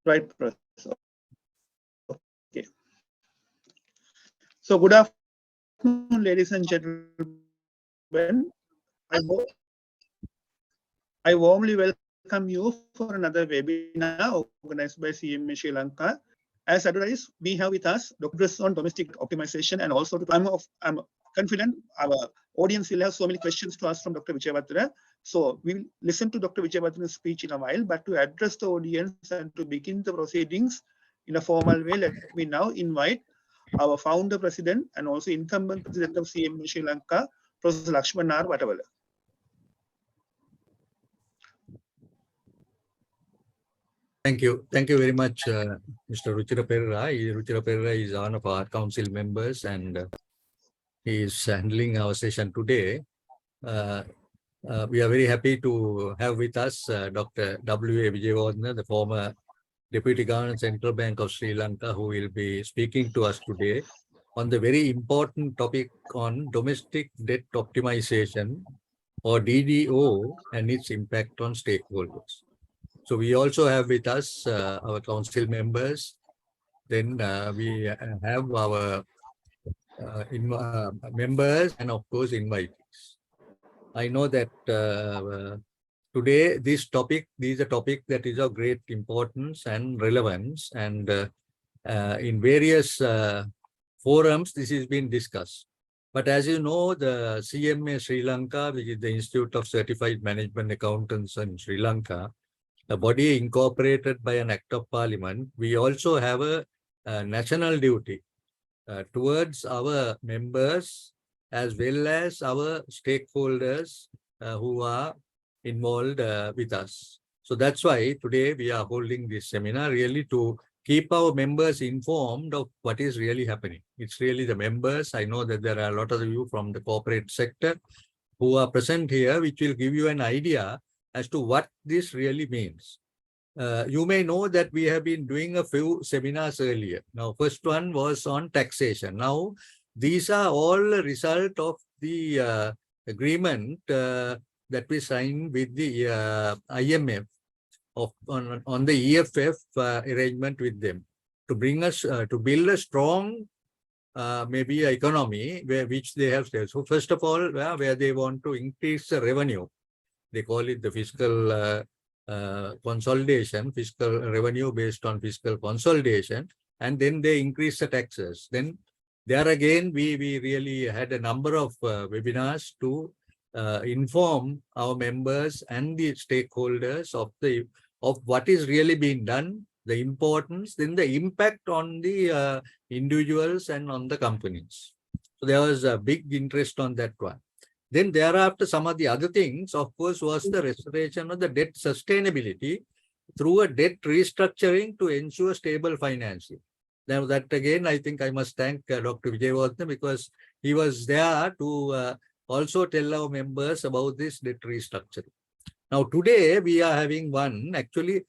Right press. Okay. So good afternoon, ladies and gentlemen. I warmly welcome you for another webinar organized by CMA Sri Lanka. As advertised, we have with us Dr. on domestic optimization, and also I'm confident our audience will have so many questions to ask from Dr. Vijayavardhana. So we will listen to Dr. Vijayavardhana's speech in a while, but to address the audience and to begin the proceedings in a formal way, let me now invite our founder president and also incumbent president of CMA Sri Lanka, Professor Lakshman R. Vatavala. Thank you. Thank you very much, Mr. Ruchira Perera. Ruchira Perera is one of our council members and he is handling our session today. We are very happy to have with us Dr. W.A. Vijayavardhana, the former Deputy Governor, Central Bank of Sri Lanka, who will be speaking to us today on the very important topic on domestic debt optimization, or DDO, and its impact on stakeholders. So we also have with us our council members. Then we have our members and of course invitees. I know that today this is a topic that is of great importance and relevance, and in various forums this is being discussed. But as you know, the CMA Sri Lanka, which is the Institute of Certified Management Accountants in Sri Lanka, a body incorporated by an act of parliament, we also have a national duty towards our members as well as our stakeholders who are involved with us. So that's why today we are holding this seminar, really to keep our members informed of what is really happening. It's really the members. I know that there are a lot of you from the corporate sector who are present here, which will give you an idea as to what this really means. You may know that we have been doing a few seminars earlier. Now, first one was on taxation. Now, these are all a result of the agreement that we signed with the IMF on the EFF arrangement with them to bring us to build a strong maybe economy which they have said. So first of all, where they want to increase the revenue, they call it the fiscal consolidation, fiscal revenue based on fiscal consolidation, and then they increase the taxes. Then there again, we really had a number of webinars to inform our members and the stakeholders of what is really being done, the importance, then the impact on the individuals and on the companies. So there was a big interest on that one. Then thereafter, some of the other things, of course, was the restoration of the debt sustainability through a debt restructuring to ensure stable financing. Now that again, I think I must thank Dr. Vijayavardhana, because he was there to also tell our members about this debt restructuring. Now today we are having one, actually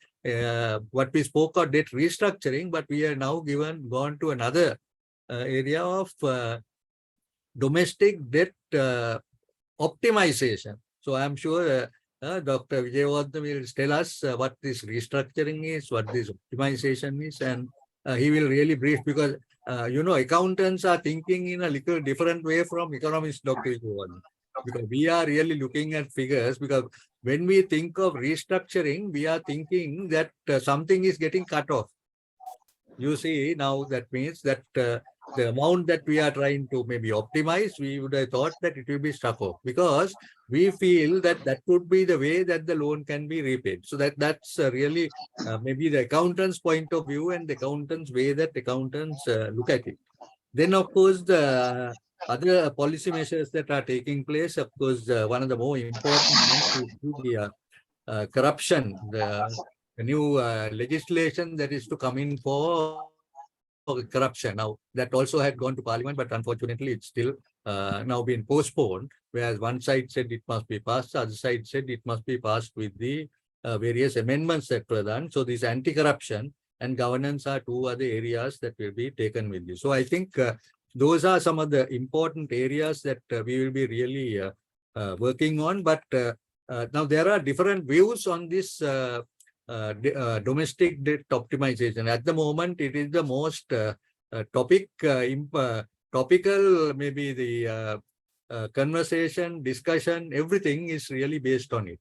what we spoke of debt restructuring, but we are now gone to another area of domestic debt optimization. So I'm sure Dr. Vijayavardhana will tell us what this restructuring is, what this optimization is, and he will really brief, because you know, accountants are thinking in a little different way from economists, Dr. Vijayavardhana, because we are really looking at figures. Because when we think of restructuring, we are thinking that something is getting cut off. You see, now that means that the amount that we are trying to maybe optimize, we would have thought that it will be struck off, because we feel that that would be the way that the loan can be repaid. So that's really maybe the accountant's point of view and the accountant's way that accountants look at it. Then, of course, the other policy measures that are taking place, of course, one of the more important ones is the corruption, the new legislation that is to come in for corruption. Now, that also had gone to Parliament, but unfortunately, it's still now been postponed, whereas one side said it must be passed, the other side said it must be passed with the various amendments that were done. So this anti-corruption and governance are two other areas that will be taken with this. So I think those are some of the important areas that we will be really working on. But now there are different views on this domestic debt optimization. At the moment, it is the most topical, maybe the conversation, discussion, everything is really based on it.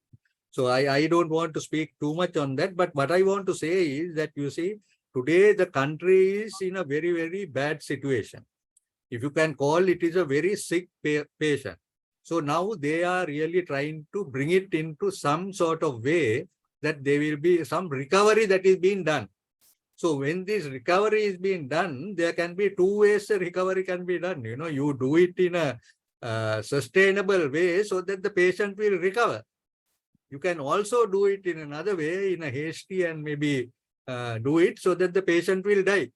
So I don't want to speak too much on that, but what I want to say is that, you see, today the country is in a very, very bad situation. If you can call it, is a very sick patient. So now they are really trying to bring it into some sort of way that there will be some recovery that is being done. So when this recovery is being done, there can be two ways the recovery can be done. You know, you do it in a sustainable way so that the patient will recover. You can also do it in another way, in a hasty and maybe do it so that the patient will die.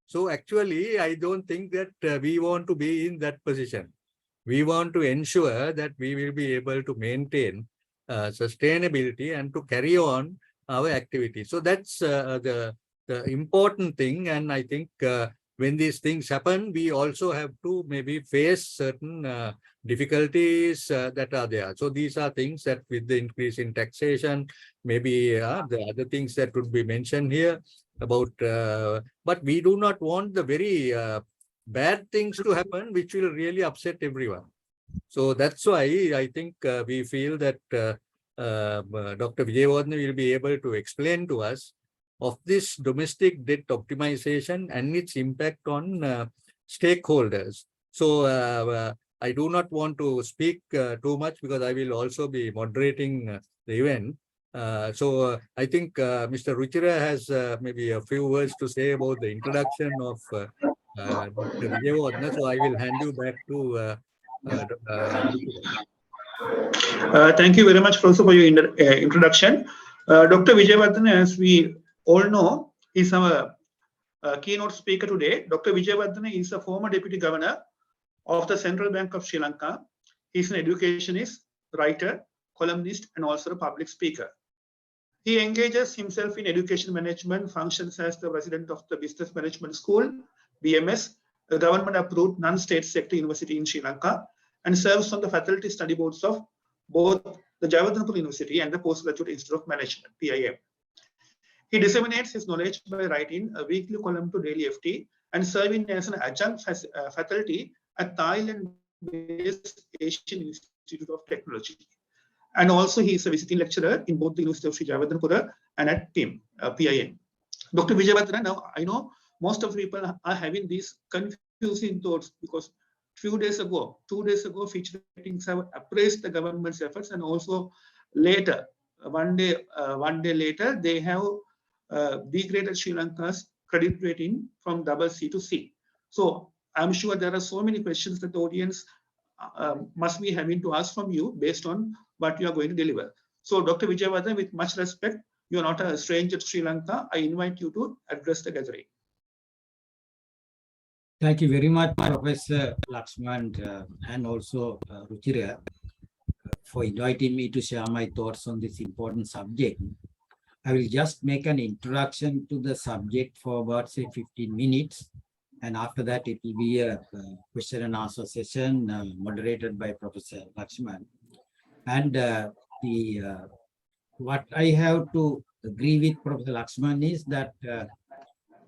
So actually, I don't think that we want to be in that position. We want to ensure that we will be able to maintain sustainability and to carry on our activity. So that's the important thing. And I think when these things happen, we also have to maybe face certain difficulties that are there. So these are things that with the increase in taxation, maybe the other things that would be mentioned here about, but we do not want the very bad things to happen, which will really upset everyone. So that's why I think we feel that Dr. Vijayawardene will be able to explain to us of this domestic debt optimization and its impact on stakeholders. So I do not want to speak too much because I will also be moderating the event. So I think Mr. Ruchira has maybe a few words to say about the introduction of Dr. Vijayawardene. So I will hand you back to Ruchira. Thank you very much, Professor, for your introduction. Dr. Vijayawardene, as we all know, is our keynote speaker today. Dr. Vijayawardene is a former Deputy Governor of the Central Bank of Sri Lanka. He's an educationist, writer, columnist, and also a public speaker. He engages himself in education management, functions as the president of the Business Management School, BMS, a government-approved non-state sector university in Sri Lanka, and serves on the faculty study boards of both the Jawaharlal University and the Postgraduate Institute of Management, PIM. He disseminates his knowledge by writing a weekly column to Daily FT and serving as an adjunct faculty at Thailand-based Asian Institute of Technology. And also he is a visiting lecturer in both the University of Sri Jawaharlal and at PIM. Dr. Vijayawardene, now I know most of the people are having these confusing thoughts because 2 days ago, Fitch Ratings have appraised the government's efforts, and also later, one day later, they have degraded Sri Lanka's credit rating from CC to C. So I'm sure there are so many questions that the audience must be having to ask from you based on what you are going to deliver. So Dr. Vijayawardene, with much respect, you are not a stranger to Sri Lanka. I invite you to address the gathering. Thank you very much, Professor Lakshman and also Ruchira, for inviting me to share my thoughts on this important subject. I will just make an introduction to the subject for about, say, 15 minutes. And after that, it will be a question and answer session moderated by Professor Lakshman. And what I have to agree with Professor Lakshman is that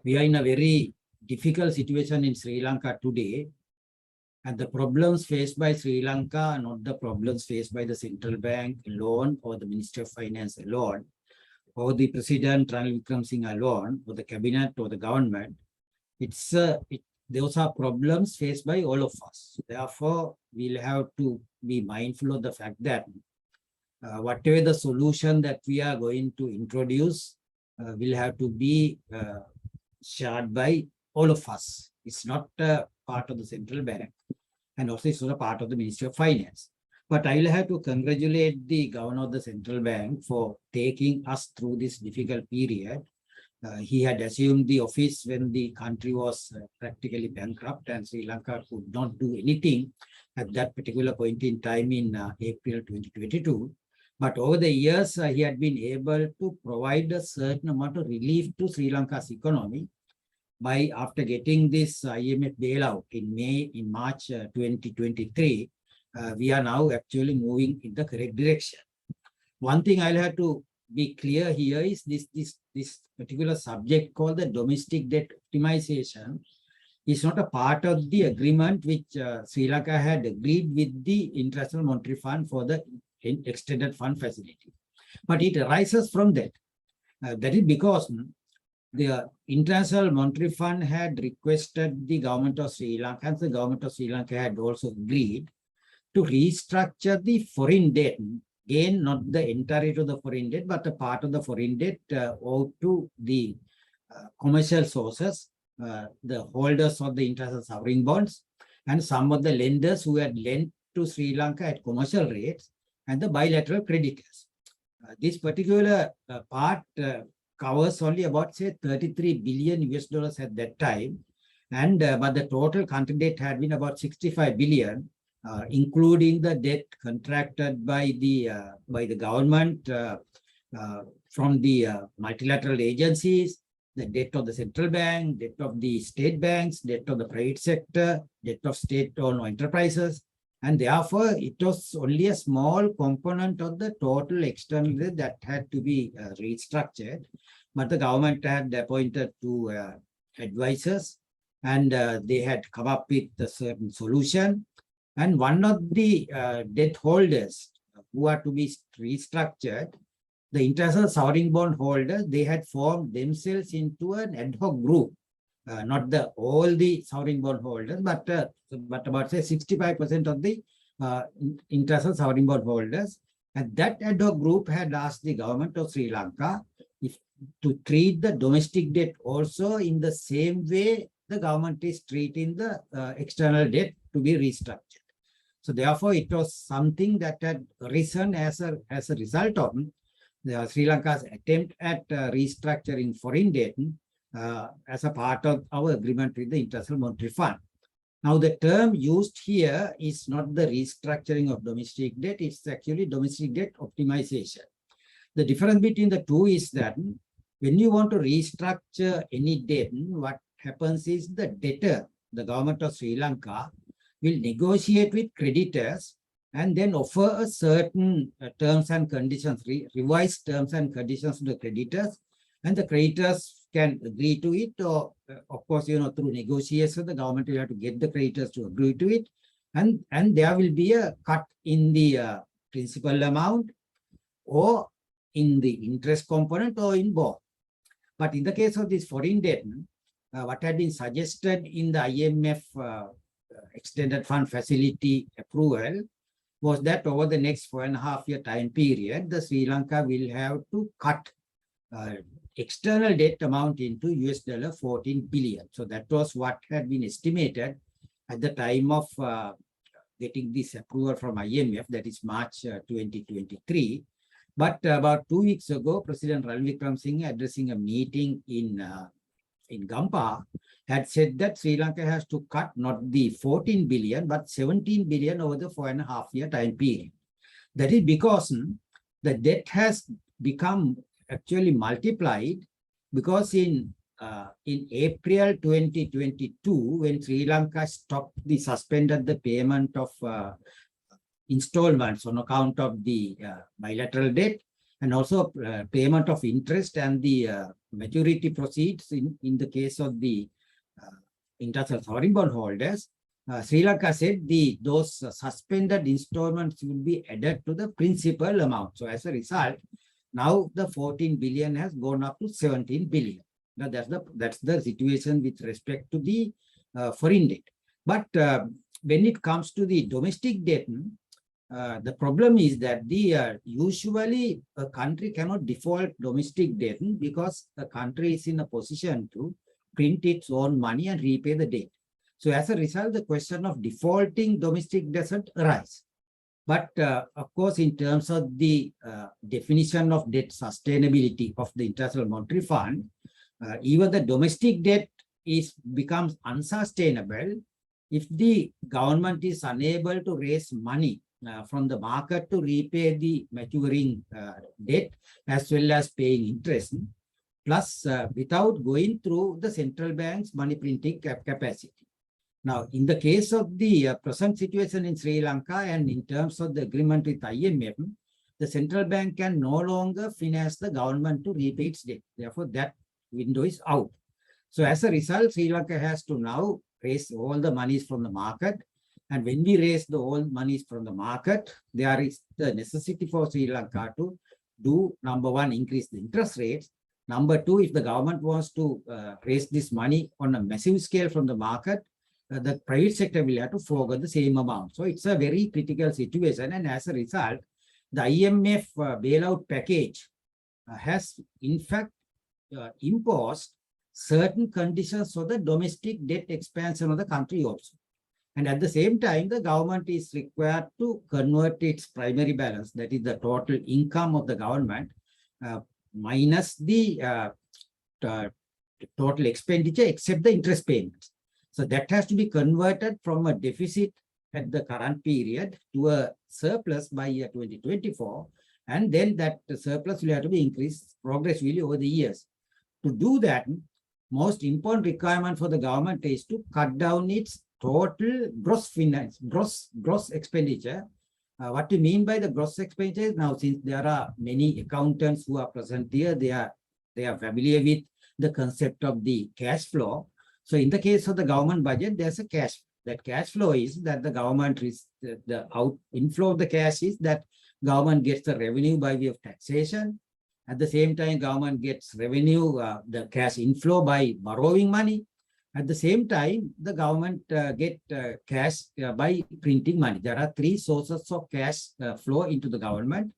we are in a very difficult situation in Sri Lanka today. And the problems faced by Sri Lanka are not the problems faced by the central bank alone or the Ministry of Finance alone, or the President Ranil Wickremesinghe alone, or the cabinet or the government. Those are problems faced by all of us. Therefore, we'll have to be mindful of the fact that whatever the solution that we are going to introduce will have to be shared by all of us. It's not part of the central bank, and also it's not a part of the Ministry of Finance. But I will have to congratulate the governor of the central bank for taking us through this difficult period. He had assumed the office when the country was practically bankrupt and Sri Lanka could not do anything at that particular point in time in April 2022. But over the years, he had been able to provide a certain amount of relief to Sri Lanka's economy by, after getting this IMF bailout in March 2023, we are now actually moving in the correct direction. One thing I'll have to be clear here is this particular subject called the domestic debt optimization is not a part of the agreement which Sri Lanka had agreed with the International Monetary Fund for the extended fund facility. But it arises from that. That is because the International Monetary Fund had requested the government of Sri Lanka, and the government of Sri Lanka had also agreed to restructure the foreign debt. Again, not the entirety of the foreign debt, but a part of the foreign debt owed to the commercial sources, the holders of the international sovereign bonds, and some of the lenders who had lent to Sri Lanka at commercial rates, and the bilateral creditors. This particular part covers only about, say, 33 billion US dollars at that time, and but the total country debt had been about 65 billion, including the debt contracted by the government from the multilateral agencies, the debt of the central bank, debt of the state banks, debt of the private sector, debt of state-owned enterprises, and therefore it was only a small component of the total external debt that had to be restructured. But the government had appointed two advisors, and they had come up with a certain solution. And one of the debt holders who are to be restructured, the international sovereign bond holders, they had formed themselves into an ad hoc group, not all the sovereign bond holders, but about, say, 65% of the international sovereign bond holders. And that ad hoc group had asked the government of Sri Lanka to treat the domestic debt also in the same way the government is treating the external debt to be restructured. So therefore, it was something that had arisen as a result of Sri Lanka's attempt at restructuring foreign debt as a part of our agreement with the International Monetary Fund. Now, the term used here is not the restructuring of domestic debt, it's actually domestic debt optimization. The difference between the two is that when you want to restructure any debt, what happens is the debtor, the government of Sri Lanka, will negotiate with creditors and then offer a certain terms and conditions, revised terms and conditions to the creditors, and the creditors can agree to it, or of course, through negotiation, the government will have to get the creditors to agree to it, and there will be a cut in the principal amount, or in the interest component, or in both. But in the case of this foreign debt, what had been suggested in the IMF extended fund facility approval was that over the next 4.5-year time period, the Sri Lanka will have to cut external debt amount into $14 billion. So that was what had been estimated at the time of getting this approval from IMF, that is March 2023. But about 2 weeks ago, President Ranil Wickremesinghe, addressing a meeting in Gampa, had said that Sri Lanka has to cut not the 14 billion, but 17 billion over the 4.5-year time period. That is because the debt has become actually multiplied, because in April 2022, when Sri Lanka suspended the payment of installments on account of the bilateral debt, and also payment of interest and the maturity proceeds in the case of the international sovereign bond holders, Sri Lanka said those suspended installments will be added to the principal amount. So as a result, now the 14 billion has gone up to 17 billion. Now that's the situation with respect to the foreign debt. But when it comes to the domestic debt, the problem is that usually a country cannot default domestic debt because the country is in a position to print its own money and repay the debt. So as a result, the question of defaulting domestic debt arises. But of course, in terms of the definition of debt sustainability of the International Monetary Fund, even the domestic debt becomes unsustainable if the government is unable to raise money from the market to repay the maturing debt as well as paying interest, plus without going through the central bank's money printing capacity. Now, in the case of the present situation in Sri Lanka and in terms of the agreement with IMF, the central bank can no longer finance the government to repay its debt. Therefore, that window is out. So as a result, Sri Lanka has to now raise all the monies from the market. And when we raise the all monies from the market, there is the necessity for Sri Lanka to do, number one, increase the interest rates. Number two, if the government wants to raise this money on a massive scale from the market, the private sector will have to forego the same amount. So it's a very critical situation. And as a result, the IMF bailout package has in fact imposed certain conditions for the domestic debt expansion of the country also. And at the same time, the government is required to convert its primary balance, that is the total income of the government, minus the total expenditure except the interest payments. So that has to be converted from a deficit at the current period to a surplus by year 2024. And then that surplus will have to be increased progressively over the years. To do that, most important requirement for the government is to cut down its total gross expenditure. What we mean by the gross expenditure is, now since there are many accountants who are present here, they are familiar with the concept of the cash flow. So in the case of the government budget, there's a cash. That cash flow is that the government is the inflow of the cash is that government gets the revenue by way of taxation. At the same time, government gets revenue, the cash inflow by borrowing money. At the same time, the government get cash by printing money. There are three sources of cash flow into the government.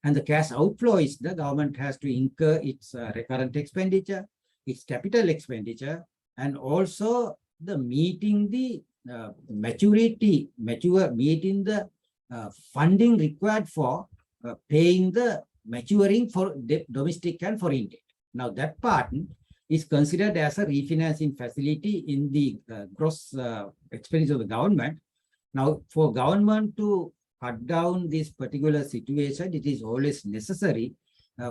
And the cash outflow is the government has to incur its recurrent expenditure, its capital expenditure, and also the meeting the meeting the funding required for paying the maturing for domestic and foreign debt. Now that part is considered as a refinancing facility in the gross expenditure of the government. Now for government to cut down this particular situation, it is always necessary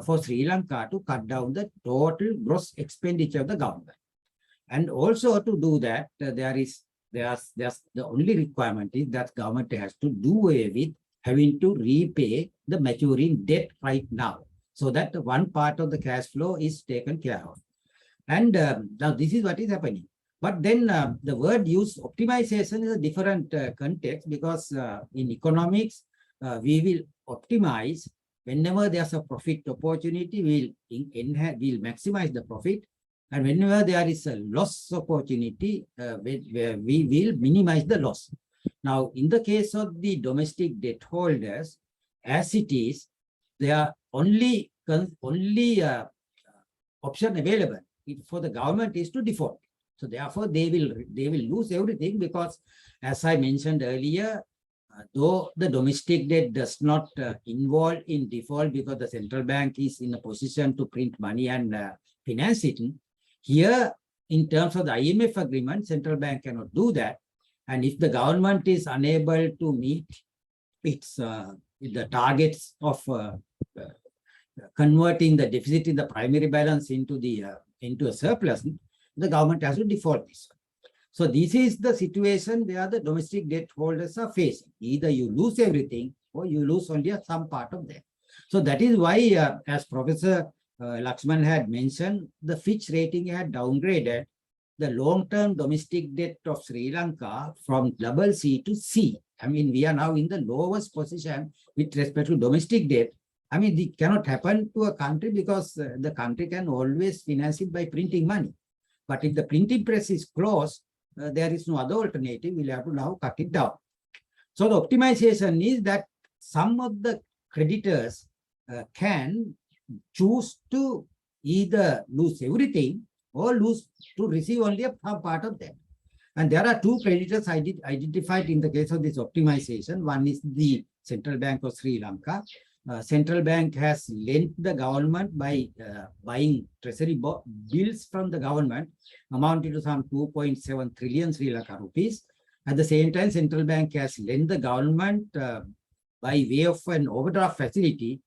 for Sri Lanka to cut down the total gross expenditure of the government. And also to do that, there's the only requirement is that government has to do away with having to repay the maturing debt right now, so that one part of the cash flow is taken care of. And now this is what is happening. But then the word used, optimization, is a different context, because in economics, we will optimize whenever there's a profit opportunity, we'll maximize the profit. And whenever there is a loss opportunity, where we will minimize the loss. Now, in the case of the domestic debt holders, as it is, there are only option available for the government is to default. So therefore, they will lose everything, because, as I mentioned earlier, though the domestic debt does not involve in default because the central bank is in a position to print money and finance it. Here, in terms of the IMF agreement, central bank cannot do that. And if the government is unable to meet its the targets of converting the deficit in the primary balance into a surplus, the government has to default this. So this is the situation where the domestic debt holders are facing. Either you lose everything or you lose only some part of them. So that is why, as Professor Lakshman had mentioned, the Fitch rating had downgraded the long-term domestic debt of Sri Lanka from CC to C. I mean, we are now in the lowest position with respect to domestic debt. I mean, it cannot happen to a country because the country can always finance it by printing money. But if the printing press is closed, there is no other alternative. We'll have to now cut it down. So the optimization is that some of the creditors can choose to either lose everything or lose to receive only a part of them. And there are two creditors identified in the case of this optimization. One is the Central Bank of Sri Lanka. Central Bank has lent the government by buying treasury bills from the government amounting to some 2.7 trillion Sri Lanka rupees. At the same time, Central Bank has lent the government by way of an overdraft facility,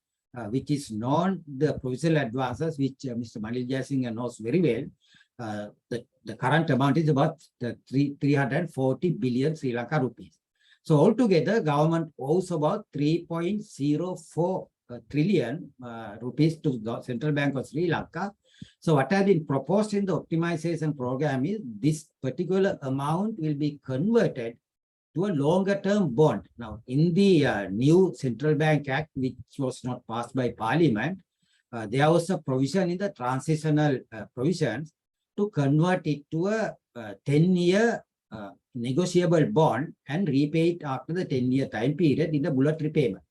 which is known the provisional advances, which Mr. Malil Jayasinghe knows very well. The current amount is about 340 billion Sri Lanka rupees. So altogether, government owes about 3.04 trillion rupees to the Central Bank of Sri Lanka. So what has been proposed in the optimization program is this particular amount will be converted to a longer term bond. Now, in the new Central Bank Act, which was not passed by Parliament, there was a provision in the transitional provisions to convert it to a 10-year negotiable bond and repay it after the 10-year time period in the bullet repayment.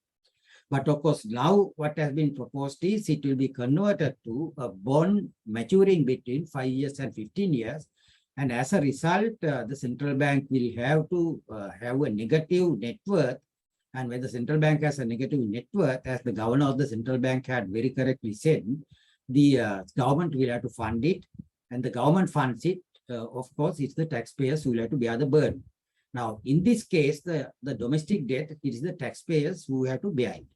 But of course, now what has been proposed is it will be converted to a bond maturing between 5 years and 15 years. And as a result, the central bank will have to have a negative net worth. And when the central bank has a negative net worth, as the governor of the central bank had very correctly said, the government will have to fund it. And the government funds it. Of course, it's the taxpayers who will have to bear the burden. Now, in this case, the domestic debt, it is the taxpayers who have to bear it.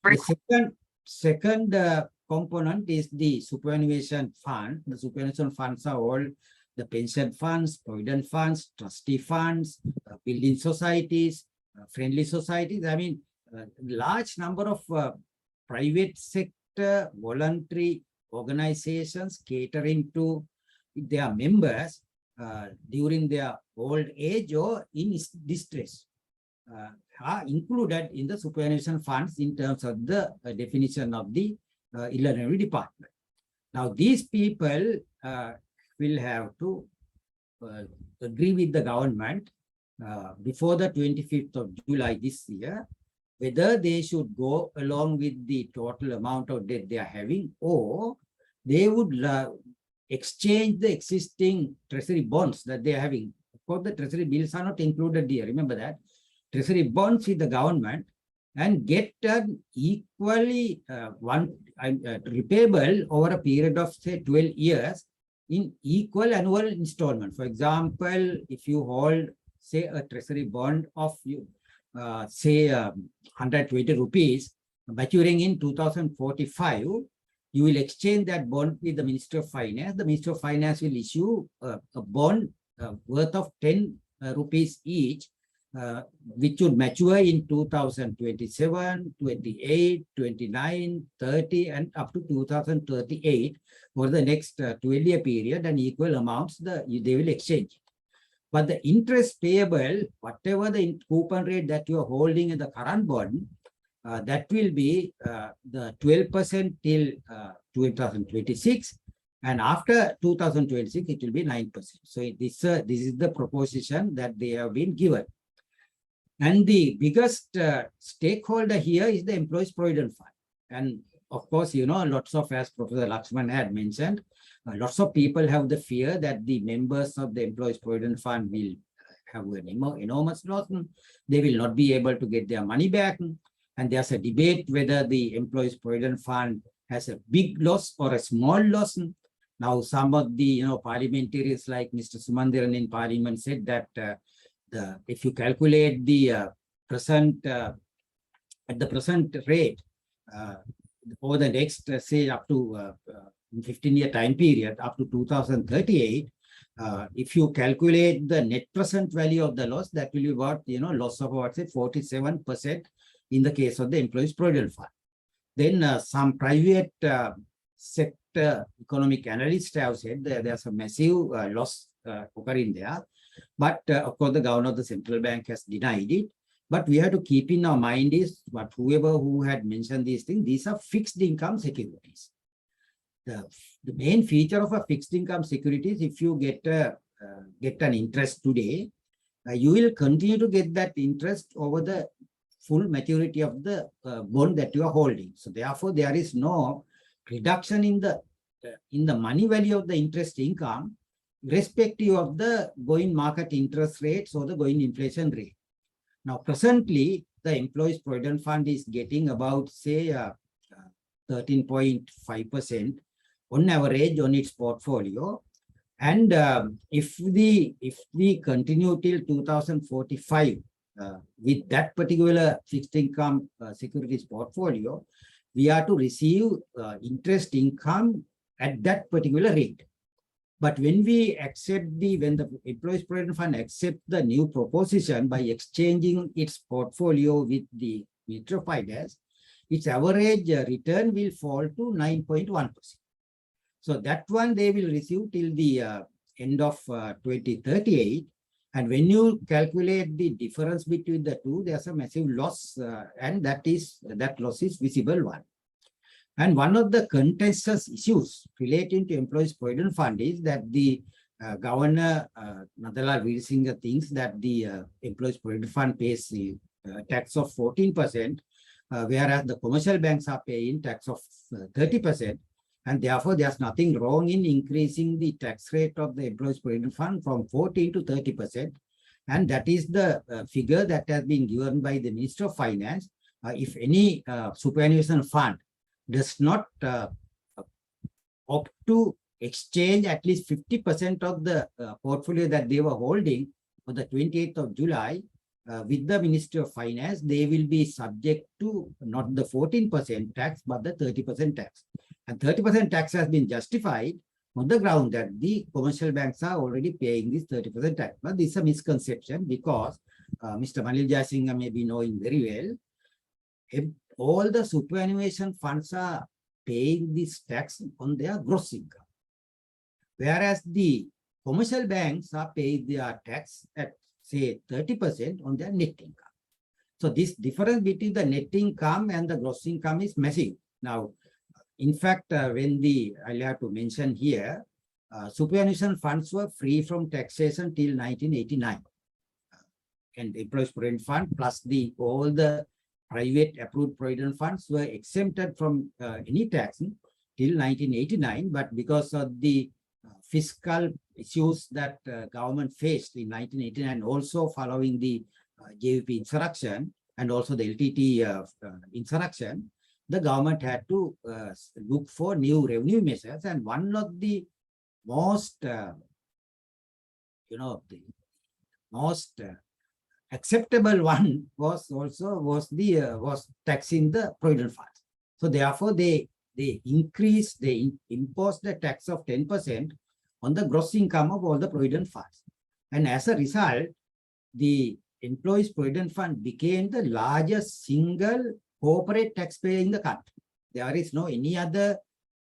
The second component is the superannuation fund. The superannuation funds are all the pension funds, provident funds, trustee funds, building societies, friendly societies. I mean, large number of private sector voluntary organizations catering to their members during their old age or in distress are included in the superannuation funds in terms of the definition of the Inland Revenue Department. Now, these people will have to agree with the government before the 25th of July this year, whether they should go along with the total amount of debt they are having, or they would exchange the existing treasury bonds that they are having. Of course, the treasury bills are not included here. Remember that. Treasury bonds with the government and get an equally repayable over a period of, say, 12 years in equal annual installment. For example, if you hold, say, a treasury bond of, say, 120 rupees maturing in 2045, you will exchange that bond with the Ministry of Finance. The Ministry of Finance will issue a bond worth of 10 rupees each, which would mature in 2027, 28, 29, 30, and up to 2038 for the next 12-year period, and equal amounts they will exchange. But the interest payable, whatever the coupon rate that you are holding in the current bond, that will be the 12% till 2026, and after 2026 it will be 9%. So this is the proposition that they have been given. And the biggest stakeholder here is the Employees Provident Fund. And of course, you know, lots of, as Professor Lakshman had mentioned, lots of people have the fear that the members of the Employees Provident Fund will have an enormous loss. They will not be able to get their money back. And there's a debate whether the Employees Provident Fund has a big loss or a small loss. Now, some of the parliamentarians like Mr. Sumandiran in Parliament said that if you calculate the present at the present rate over the next say up to 15-year time period up to 2038, if you calculate the net present value of the loss, that will be about loss of about say 47% in the case of the Employees Provident Fund. Then some private sector economic analysts have said that there's a massive loss occurring there. But of course, the governor of the central bank has denied it. But we have to keep in our mind is what whoever who had mentioned these things, these are fixed income securities. The main feature of a fixed income securities, if you get an interest today, you will continue to get that interest over the full maturity of the bond that you are holding. So therefore, there is no reduction in the money value of the interest income, irrespective of the going market interest rates or the going inflation rate. Now, presently, the Employees Provident Fund is getting about, say, 13.5% on average on its portfolio. And if we continue till 2045 with that particular fixed income securities portfolio, we are to receive interest income at that particular rate. But when we accept when the Employees Provident Fund accept the new proposition by exchanging its portfolio with the Ministry of Finance, its average return will fall to 9.1%. So that one they will receive till the end of 2038. And when you calculate the difference between the two, there's a massive loss, and that loss is visible one. And one of the contentious issues relating to Employees Provident Fund is that the Governor Nadala Veerasinghe thinks that the Employees Provident Fund pays the tax of 14%, whereas the commercial banks are paying tax of 30%. And therefore, there's nothing wrong in increasing the tax rate of the Employees Provident Fund from 14 to 30%. And that is the figure that has been given by the Minister of Finance. If any superannuation fund does not opt to exchange at least 50% of the portfolio that they were holding on the 28th of July with the Ministry of Finance, they will be subject to not the 14% tax, but the 30% tax. And 30% tax has been justified on the ground that the commercial banks are already paying this 30% tax. But this is a misconception because Mr. Malil Jayasinghe may be knowing very well, all the superannuation funds are paying this tax on their gross income. Whereas the commercial banks are paying their tax at, say, 30% on their net income. So this difference between the net income and the gross income is massive. Now, in fact, I'll have to mention here, superannuation funds were free from taxation till 1989. And the Employees Provident Fund plus all the private approved provident funds were exempted from any tax till 1989. But because of the fiscal issues that government faced in 1989, also following the JVP insurrection and also the LTT insurrection, the government had to look for new revenue measures. And one of the most, acceptable one was taxing the provident funds. So therefore, they imposed the tax of 10% on the gross income of all the provident funds. And as a result, the Employees Provident Fund became the largest single corporate taxpayer in the country. There is no any other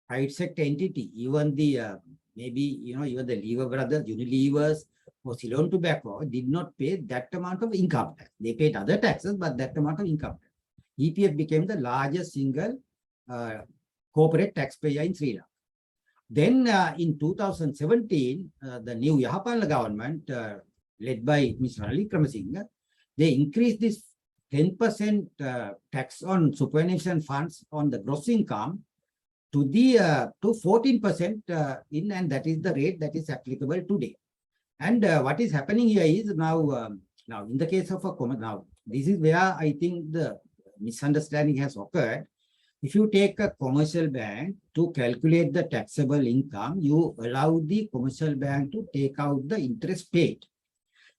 private sector entity, even the even the Lever Brothers, Unilevers, or Ceylon Tobacco did not pay that amount of income tax. They paid other taxes, but that amount of income tax. EPF became the largest single corporate taxpayer in Sri Lanka. Then in 2017, the new Yahapalana government, led by Mr. Ranil Wickremesinghe, they increased this 10% tax on superannuation funds on the gross income to 14% and that is the rate that is applicable today. And what is happening here is now in the case of this is where I think the misunderstanding has occurred. If you take a commercial bank to calculate the taxable income, you allow the commercial bank to take out the interest paid.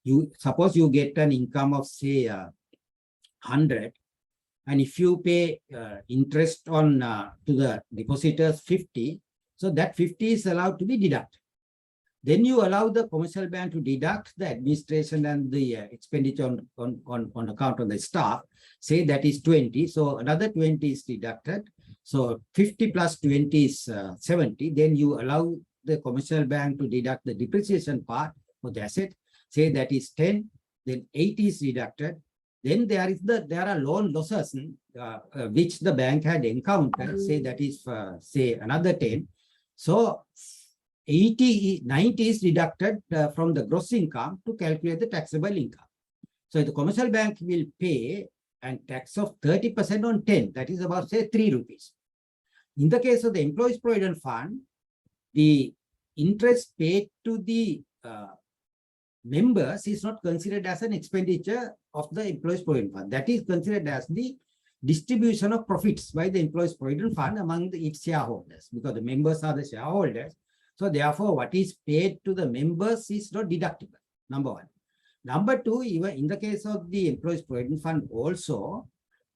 You suppose you get an income of say 100, and if you pay interest on to the depositors 50, so that 50 is allowed to be deducted. Then you allow the commercial bank to deduct the administration and the expenditure on account of the staff, say that is 20, so another 20 is deducted. So 50 plus 20 is 70. Then you allow the commercial bank to deduct the depreciation part of the asset, say that is 10, then 80 is deducted. Then there are loan losses which the bank had encountered, say that is say another 10. So 90 is deducted from the gross income to calculate the taxable income. So the commercial bank will pay a tax of 30% on 10, that is about say 3 rupees. In the case of the Employees Provident Fund, the interest paid to the members is not considered as an expenditure of the Employees Provident Fund. That is considered as the distribution of profits by the Employees Provident Fund among its shareholders, because the members are the shareholders. So therefore, what is paid to the members is not deductible, number one. Number two, even in the case of the Employees Provident Fund also,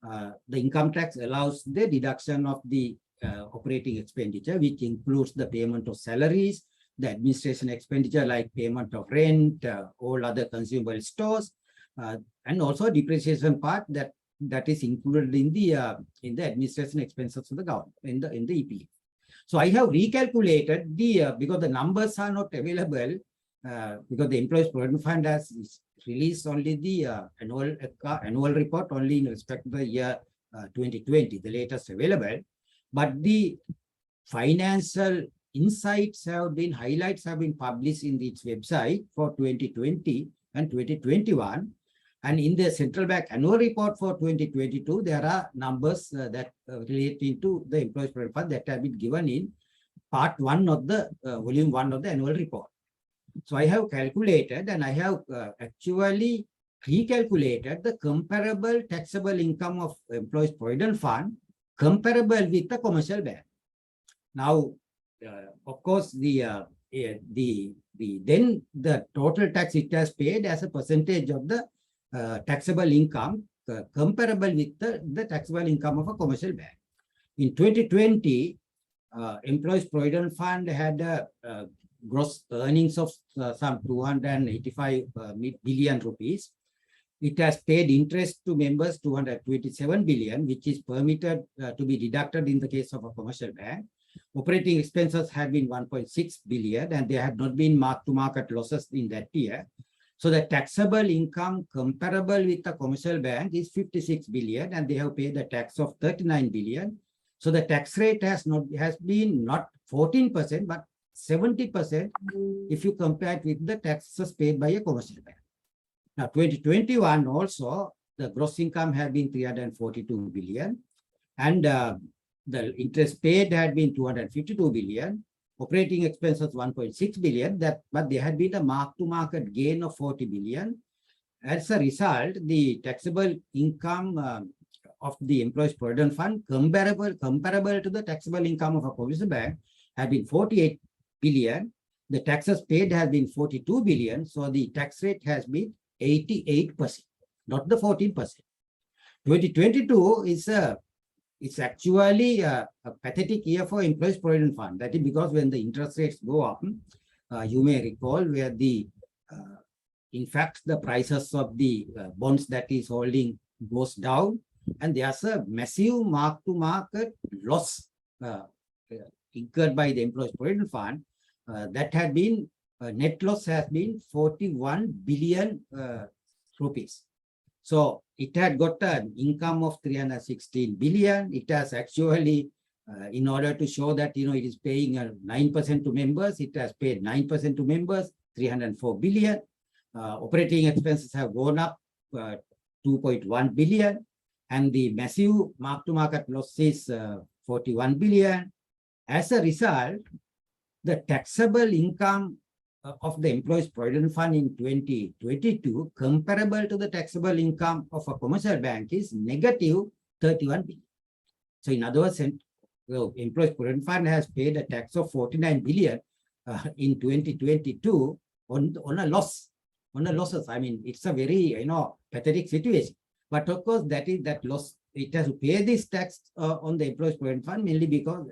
the income tax allows the deduction of the operating expenditure, which includes the payment of salaries, the administration expenditure like payment of rent, all other consumable stores, and also depreciation part that that is included in the administration expenses of the government in the EPF. So I have recalculated the because the numbers are not available because the Employees Provident Fund has released only the annual report only in respect to the year 2020, the latest available, but the financial insights highlights have been published in its website for 2020 and 2021. And in the central bank annual report for 2022, there are numbers that relating to the Employees Provident Fund that have been given in part 1 of the volume 1 of the annual report. So I have calculated and I have actually recalculated the comparable taxable income of Employees Provident Fund comparable with the commercial bank. Now, of course, then the total tax it has paid as a percentage of the taxable income comparable with the taxable income of a commercial bank. In 2020, Employees Provident Fund had a gross earnings of some 285 billion rupees. It has paid interest to members 227 billion, which is permitted to be deducted in the case of a commercial bank. Operating expenses have been 1.6 billion and there have not been mark-to-market losses in that year. So the taxable income comparable with the commercial bank is 56 billion and they have paid the tax of 39 billion. So the tax rate has been not 14%, but 70% if you compare it with the taxes paid by a commercial bank. Now 2021 also, the gross income had been 342 billion and the interest paid had been 252 billion. Operating expenses 1.6 billion, but there had been a mark-to-market gain of 40 billion. As a result, the taxable income of the Employees Provident Fund comparable to the taxable income of a commercial bank had been 48 billion. The taxes paid has been 42 billion. So the tax rate has been 88%, not the 14%. 2022 is it's actually a pathetic year for Employees Provident Fund. That is because when the interest rates go up, you may recall where in fact, the prices of the bonds that is holding goes down, and there's a massive mark-to-market loss incurred by the Employees Provident Fund. That had been net loss has been 41 billion rupees. So it had got an income of 316 billion. It has actually, in order to show that, it is paying 9% to members, it has paid 9% to members, 304 billion. Operating expenses have gone up 2.1 billion. And the massive mark-to-market loss is 41 billion. As a result, the taxable income of the Employees Provident Fund in 2022 comparable to the taxable income of a commercial bank is negative 31 billion. So in other words, the Employees Provident Fund has paid a tax of 49 billion in 2022 on a loss, on the losses. I mean, it's a very pathetic situation. But of course, that loss, it has to pay this tax on the Employees Provident Fund mainly because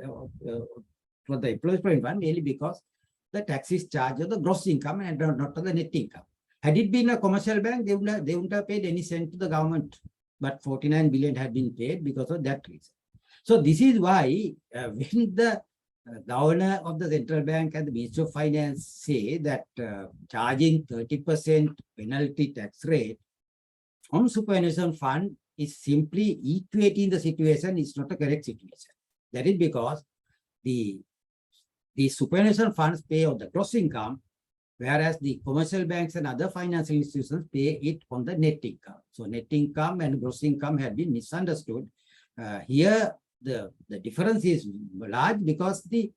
for the Employees Provident Fund mainly because the tax is charged on the gross income and not on the net income. Had it been a commercial bank, they wouldn't have paid any cent to the government. But 49 billion had been paid because of that reason. So this is why when the governor of the central bank and the Minister of Finance say that charging 30% penalty tax rate on superannuation fund is simply equating the situation, is not a correct situation. That is because the superannuation funds pay on the gross income, whereas the commercial banks and other financial institutions pay it on the net income. So net income and gross income have been misunderstood. Here, the difference is large because the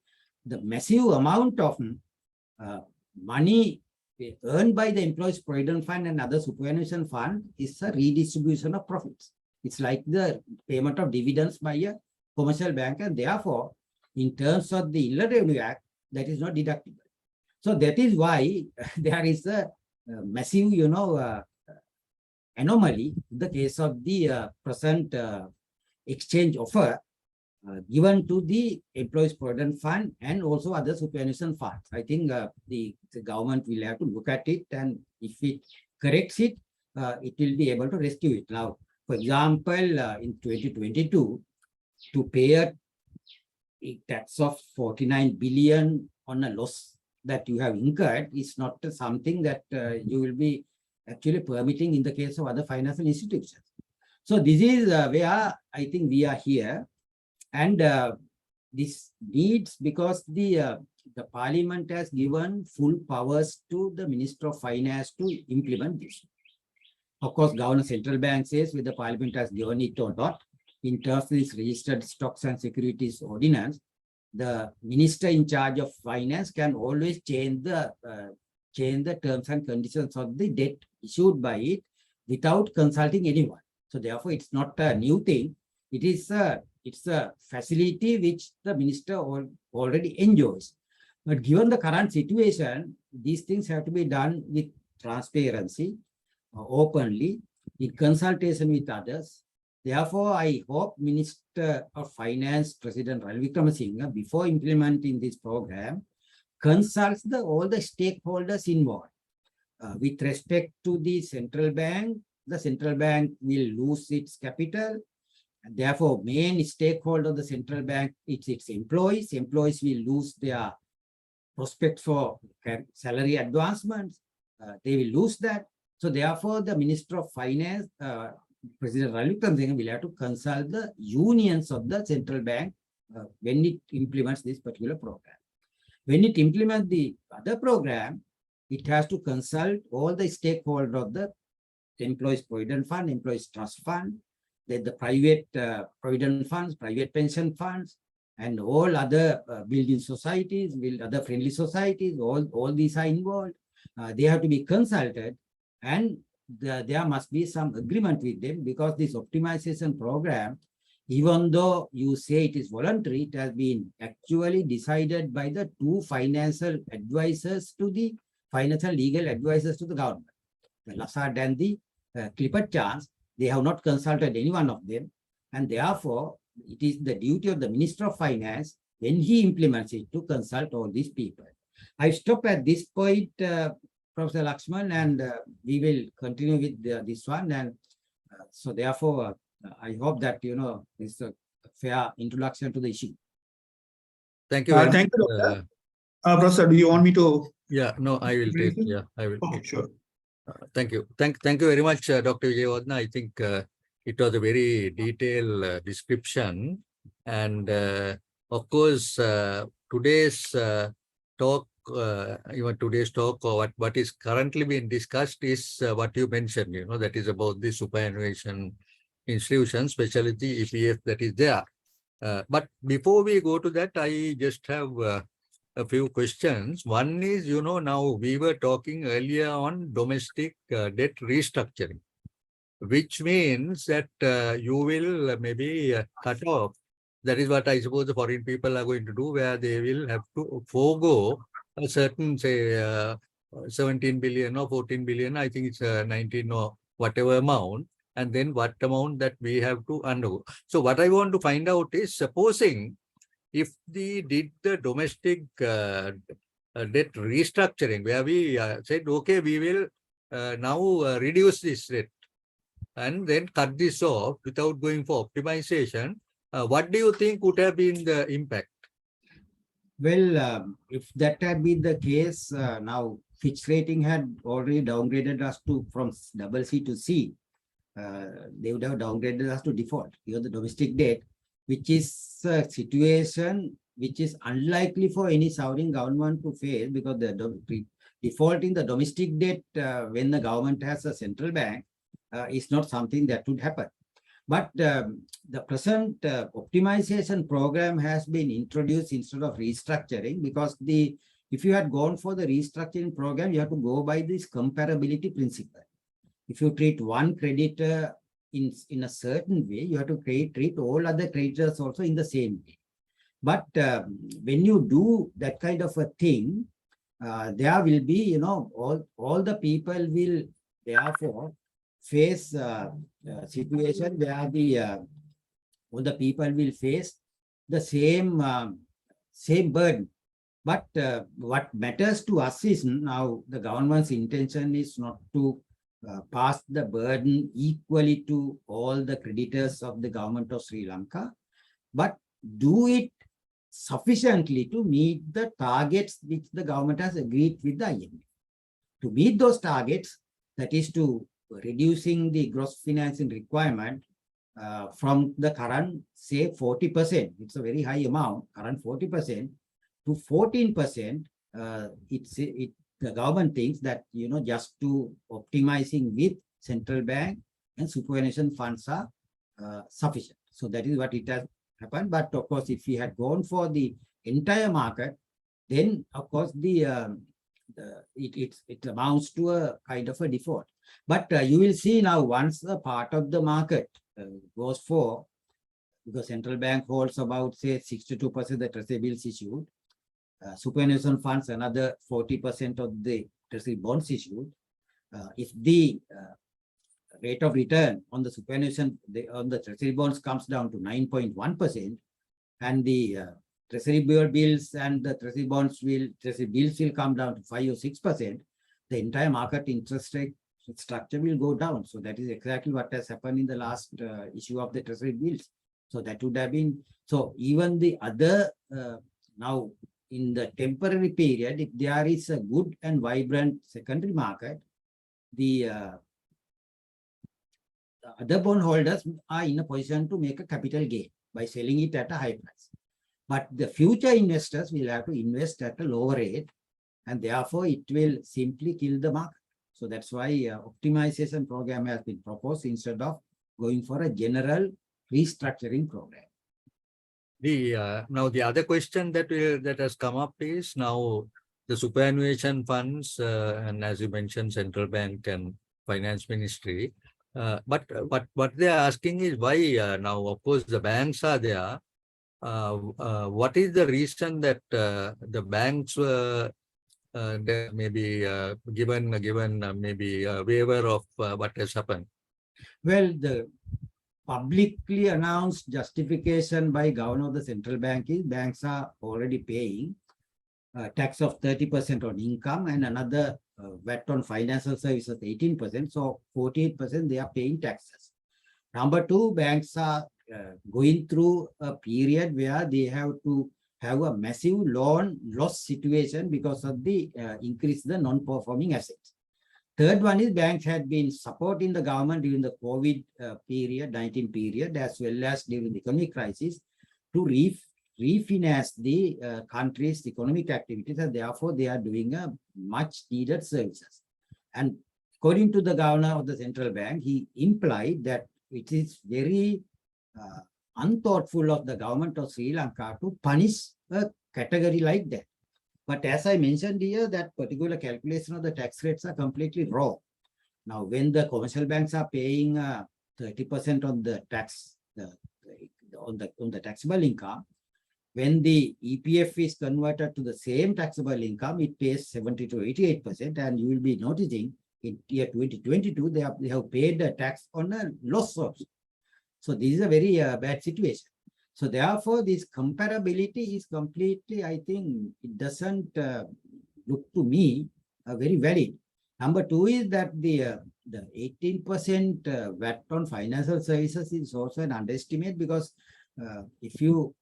massive amount of money earned by the Employees Provident Fund and other superannuation fund is a redistribution of profits. It's like the payment of dividends by a commercial bank, and therefore, in terms of the Inland Revenue Act, that is not deductible. So that is why there is a massive, anomaly in the case of the present exchange offer given to the Employees Provident Fund and also other superannuation funds. I think the government will have to look at it, and if it corrects it, it will be able to rescue it. Now, For example, in 2022, to pay a tax of 49 billion on a loss that you have incurred is not something that you will be actually permitting in the case of other financial institutions. So this is where I think we are here, and this needs, because the Parliament has given full powers to the Minister of Finance to implement this. Of course, Governor Central Bank says whether Parliament has given it or not. In terms of this Registered Stocks and Securities Ordinance, the Minister in charge of Finance can always change the terms and conditions of the debt issued by it without consulting anyone. So therefore, it's not a new thing. It's a facility which the Minister already enjoys. But given the current situation, these things have to be done with transparency, openly, in consultation with others. Therefore, I hope Minister of Finance, President Ranil Wickremesinghe, before implementing this program, consults all the stakeholders involved. With respect to the central bank will lose its capital. And therefore, main stakeholder of the central bank, it's its employees. Employees will lose their prospects for salary advancements. They will lose that. So therefore, the Minister of Finance, President Ranil Wickremesinghe, will have to consult the unions of the central bank when it implements this particular program. When it implements the other program, it has to consult all the stakeholders of the Employees Provident Fund, Employees Trust Fund, then the private provident funds, private pension funds, and all other building societies, other friendly societies, all these are involved. They have to be consulted, and there must be some agreement with them, because this optimization program, even though you say it is voluntary, it has been actually decided by the two financial advisors to the financial legal advisors to the government, the Lazard and the Clifford Chance. They have not consulted any one of them, and therefore it is the duty of the Minister of Finance, when he implements it, to consult all these people. I stop at this point, Professor Lakshman, and we will continue with this one. And so therefore, I hope that, it's a fair introduction to the issue. Thank you. Thank you, Doctor. Professor, do you want me to? Yeah, no, I will take. Yeah, I will. Oh, sure. Thank you. Thank you very much, Dr. Vijayawardena. I think it was a very detailed description. And of course, today's talk, even today's talk, or what is currently being discussed is what you mentioned, that is about the superannuation institution, especially the EPF that is there. But before we go to that, I just have a few questions. One is, now we were talking earlier on domestic debt restructuring, which means that you will maybe cut off. That is what I suppose the foreign people are going to do, where they will have to forego a certain, say, 17 billion or 14 billion, I think it's 19 or whatever amount, and then what amount that we have to undergo. So what I want to find out is, supposing if they did the domestic debt restructuring, where we said, okay, we will now reduce this debt and then cut this off without going for optimization, what do you think would have been the impact? Well, if that had been the case, now Fitch Rating had already downgraded us from CC to C. They would have downgraded us to default. Here, the domestic debt, which is a situation which is unlikely for any sovereign government to face, because the default in the domestic debt when the government has a central bank is not something that would happen. But the present optimization program has been introduced instead of restructuring, because if you had gone for the restructuring program, you have to go by this comparability principle. If you treat one creditor in a certain way, you have to treat all other creditors also in the same way. But when you do that kind of a thing, there will be, all the people will therefore face a situation where all the people will face the same burden. But what matters to us is, now the government's intention is not to pass the burden equally to all the creditors of the government of Sri Lanka, but do it sufficiently to meet the targets which the government has agreed with the IMF. To meet those targets, that is to reducing the gross financing requirement from the current, say, 40%, it's a very high amount, current 40%, to 14%, the government thinks that, just to optimizing with central bank and superannuation funds are sufficient. So that is what it has happened. But of course, if we had gone for the entire market, then of course it amounts to a kind of a default. But you will see now, once a part of the market goes for, because central bank holds about, say, 62% of the treasury bills issued, superannuation funds another 40% of the treasury bonds issued. If the rate of return on the superannuation on the treasury bonds comes down to 9.1%, and the treasury bills and the treasury bills will come down to 5 or 6%, the entire market interest rate structure will go down. So that is exactly what has happened in the last issue of the treasury bills. So that would have been, so even the other, now in the temporary period, if there is a good and vibrant secondary market, the other bondholders are in a position to make a capital gain by selling it at a high price. But the future investors will have to invest at a lower rate, and therefore it will simply kill the market. So that's why optimization program has been proposed instead of going for a general restructuring program. Now the other question that has come up is now the superannuation funds and, as you mentioned, central bank and finance ministry. But what they are asking is why now, of course, the banks are there. What is the reason that the banks were maybe given maybe a waiver of what has happened? Well, the publicly announced justification by governor of the central bank is banks are already paying tax of 30% on income and another VAT on financial services 18%. So 48% they are paying taxes. Number two, banks are going through a period where they have to have a massive loan loss situation because of the increase in the non-performing assets. Third one is banks had been supporting the government during the COVID-19 period, as well as during the economic crisis, to refinance the country's economic activities, and therefore they are doing a much needed services. And according to the governor of the central bank, he implied that it is very unthoughtful of the government of Sri Lanka to punish a category like that. But as I mentioned here, that particular calculation of the tax rates are completely wrong. Now, when the commercial banks are paying 30% on the tax, on the taxable income, when the EPF is converted to the same taxable income, it pays 70 to 88%, and you will be noticing in year 2022 they have paid the tax on a loss source. So this is a very bad situation. So therefore, this comparability is completely, I think, it doesn't look to me very valid. Number two is that the 18% VAT on financial services is also an underestimate, because if you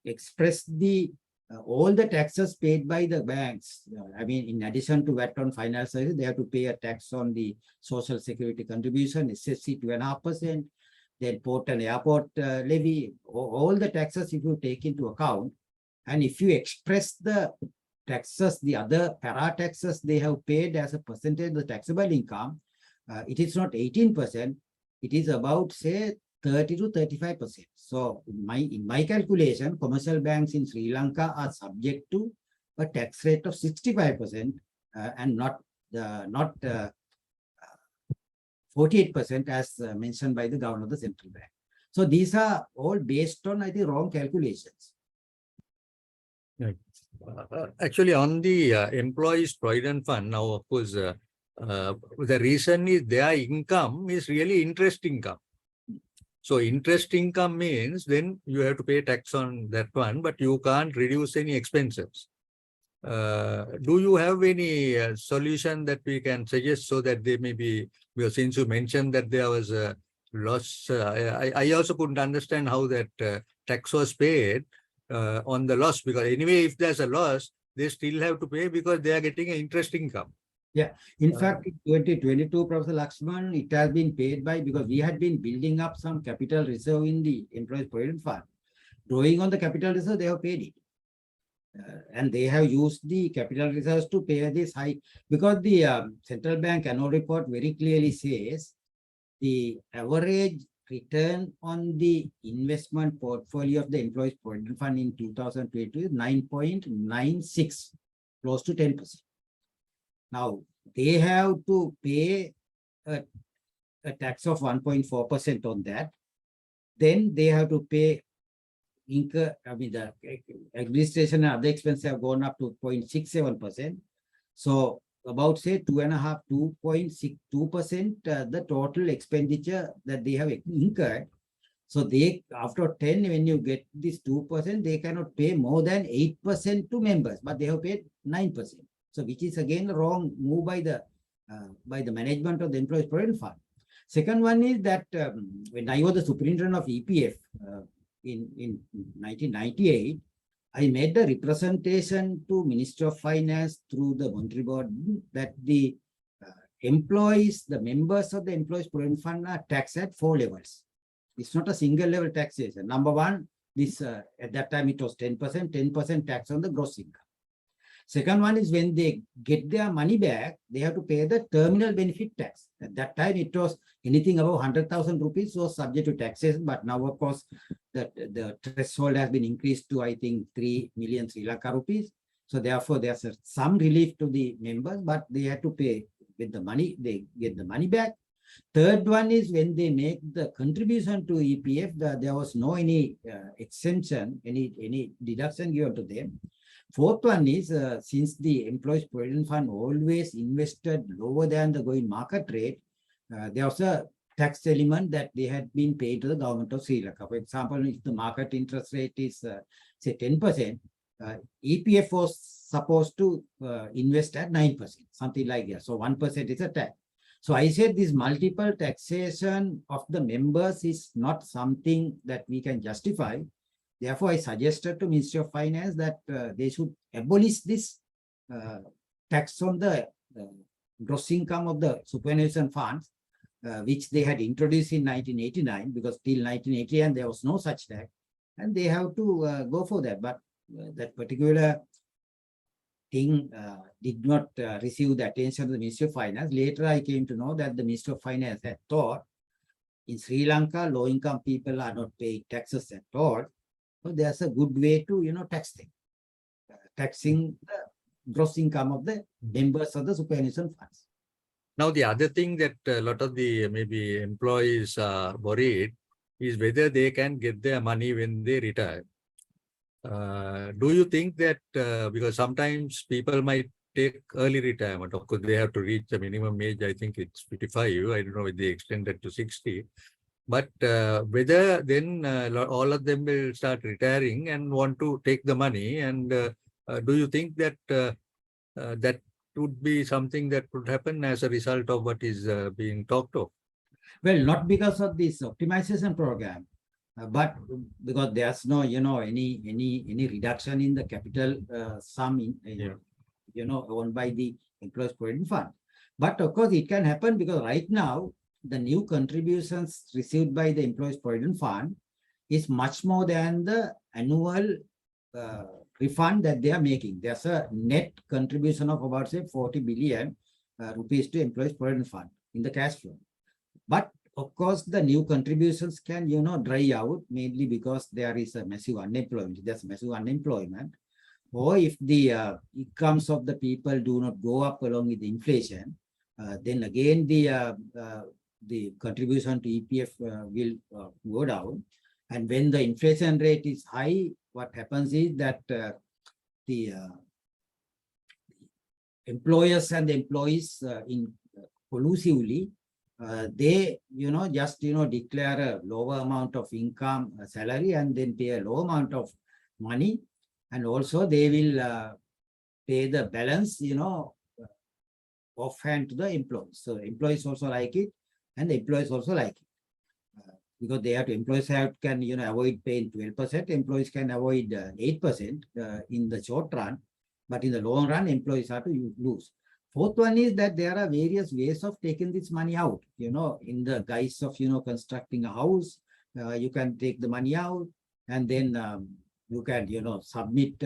express the all the taxes paid by the banks, I mean, in addition to VAT on financial services, they have to pay a tax on the social security contribution, SSC 2.5%, then port and airport levy, all the taxes if you take into account, and if you express the taxes, the other para taxes they have paid as a percentage of the taxable income, it is not 18%, it is about, say, 30 to 35%. So in my calculation, commercial banks in Sri Lanka are subject to a tax rate of 65% and not 48% as mentioned by the governor of the central bank. So these are all based on, I think, wrong calculations. Right. Actually, on the employees' provident fund, now, of course, the reason is their income is really interest income. So interest income means then you have to pay tax on that one, but you can't reduce any expenses. Do you have any solution that we can suggest so that they may be, because since you mentioned that there was a loss, I also couldn't understand how that tax was paid on the loss, because anyway, if there's a loss, they still have to pay because they are getting an interest income. Yeah, in fact, in 2022, Professor Lakshman, it has been paid by, because we had been building up some capital reserve in the Employees Provident Fund. Drawing on the capital reserve, they have paid it. And they have used the capital reserves to pay this high, because the central bank annual report very clearly says the average return on the investment portfolio of the Employees Provident Fund in 2022 is 9.96, close to 10%. Now, they have to pay a tax of 1.4% on that. Then they have to pay the administration and other expenses have gone up to 0.67%. So about say 2.62% the total expenditure that they have incurred. So they, after 10, when you get this 2%, they cannot pay more than 8% to members, but they have paid 9%. So which is again a wrong move by the management of the Employees Provident Fund. Second one is that when I was the superintendent of EPF in 1998, I made a representation to Ministry of Finance through the Monetary Board that the employees, the members of the Employees Provident Fund are taxed at 4 levels. It's not a single level taxation. Number one, this at that time it was 10% tax on the gross income. Second one is when they get their money back, they have to pay the terminal benefit tax. At that time, it was anything above 100,000 rupees was subject to taxation. But now, of course, the threshold has been increased to, I think, 3 million Sri Lanka rupees. So therefore, there's some relief to the members, but they have to pay with the money, they get the money back. Third one is when they make the contribution to EPF, there was no any exemption, any deduction given to them. Fourth one is since the Employees Provident Fund always invested lower than the going market rate, there was a tax element that they had been paid to the government of Sri Lanka. For example, if the market interest rate is say 10%, EPF was supposed to invest at 9%, something like that. So 1% is a tax. So I said this multiple taxation of the members is not something that we can justify. Therefore, I suggested to Ministry of Finance that they should abolish this tax on the gross income of the superannuation funds, which they had introduced in 1989, because till 1989 there was no such tax, and they have to go for that. But that particular thing did not receive the attention of the Ministry of Finance. Later, I came to know that the Ministry of Finance had thought in Sri Lanka, low-income people are not paying taxes at all. So there's a good way to, tax them. Taxing the gross income of the members of the superannuation funds. Now, the other thing that a lot of the maybe employees are worried is whether they can get their money when they retire. Do you think that because sometimes people might take early retirement, of course, they have to reach the minimum age, I think it's 55, I don't know if they extended to 60. But whether then all of them will start retiring and want to take the money, and do you think that that would be something that could happen as a result of what is being talked of? Well, not because of this optimization program, but because there's no, any reduction in the capital sum, owned by the Employees Provident Fund. But of course, it can happen because right now, the new contributions received by the Employees Provident Fund is much more than the annual refund that they are making. There's a net contribution of about, say, 40 billion rupees to Employees Provident Fund in the cash flow. But of course, the new contributions can, dry out, mainly because there is a massive unemployment. There's massive unemployment. Or if the incomes of the people do not go up along with the inflation, then again the contribution to EPF will go down. And when the inflation rate is high, what happens is that the employers and the employees collusively, they, just, declare a lower amount of income, salary, and then pay a low amount of money. And also they will pay the balance, offhand to the employees. So employees also like it, and the employees also like it. Because they have to, employees can avoid paying 12%, employees can avoid 8% in the short run, but in the long run, employees have to lose. Fourth one is that there are various ways of taking this money out, in the guise of, constructing a house, you can take the money out, and then you can, submit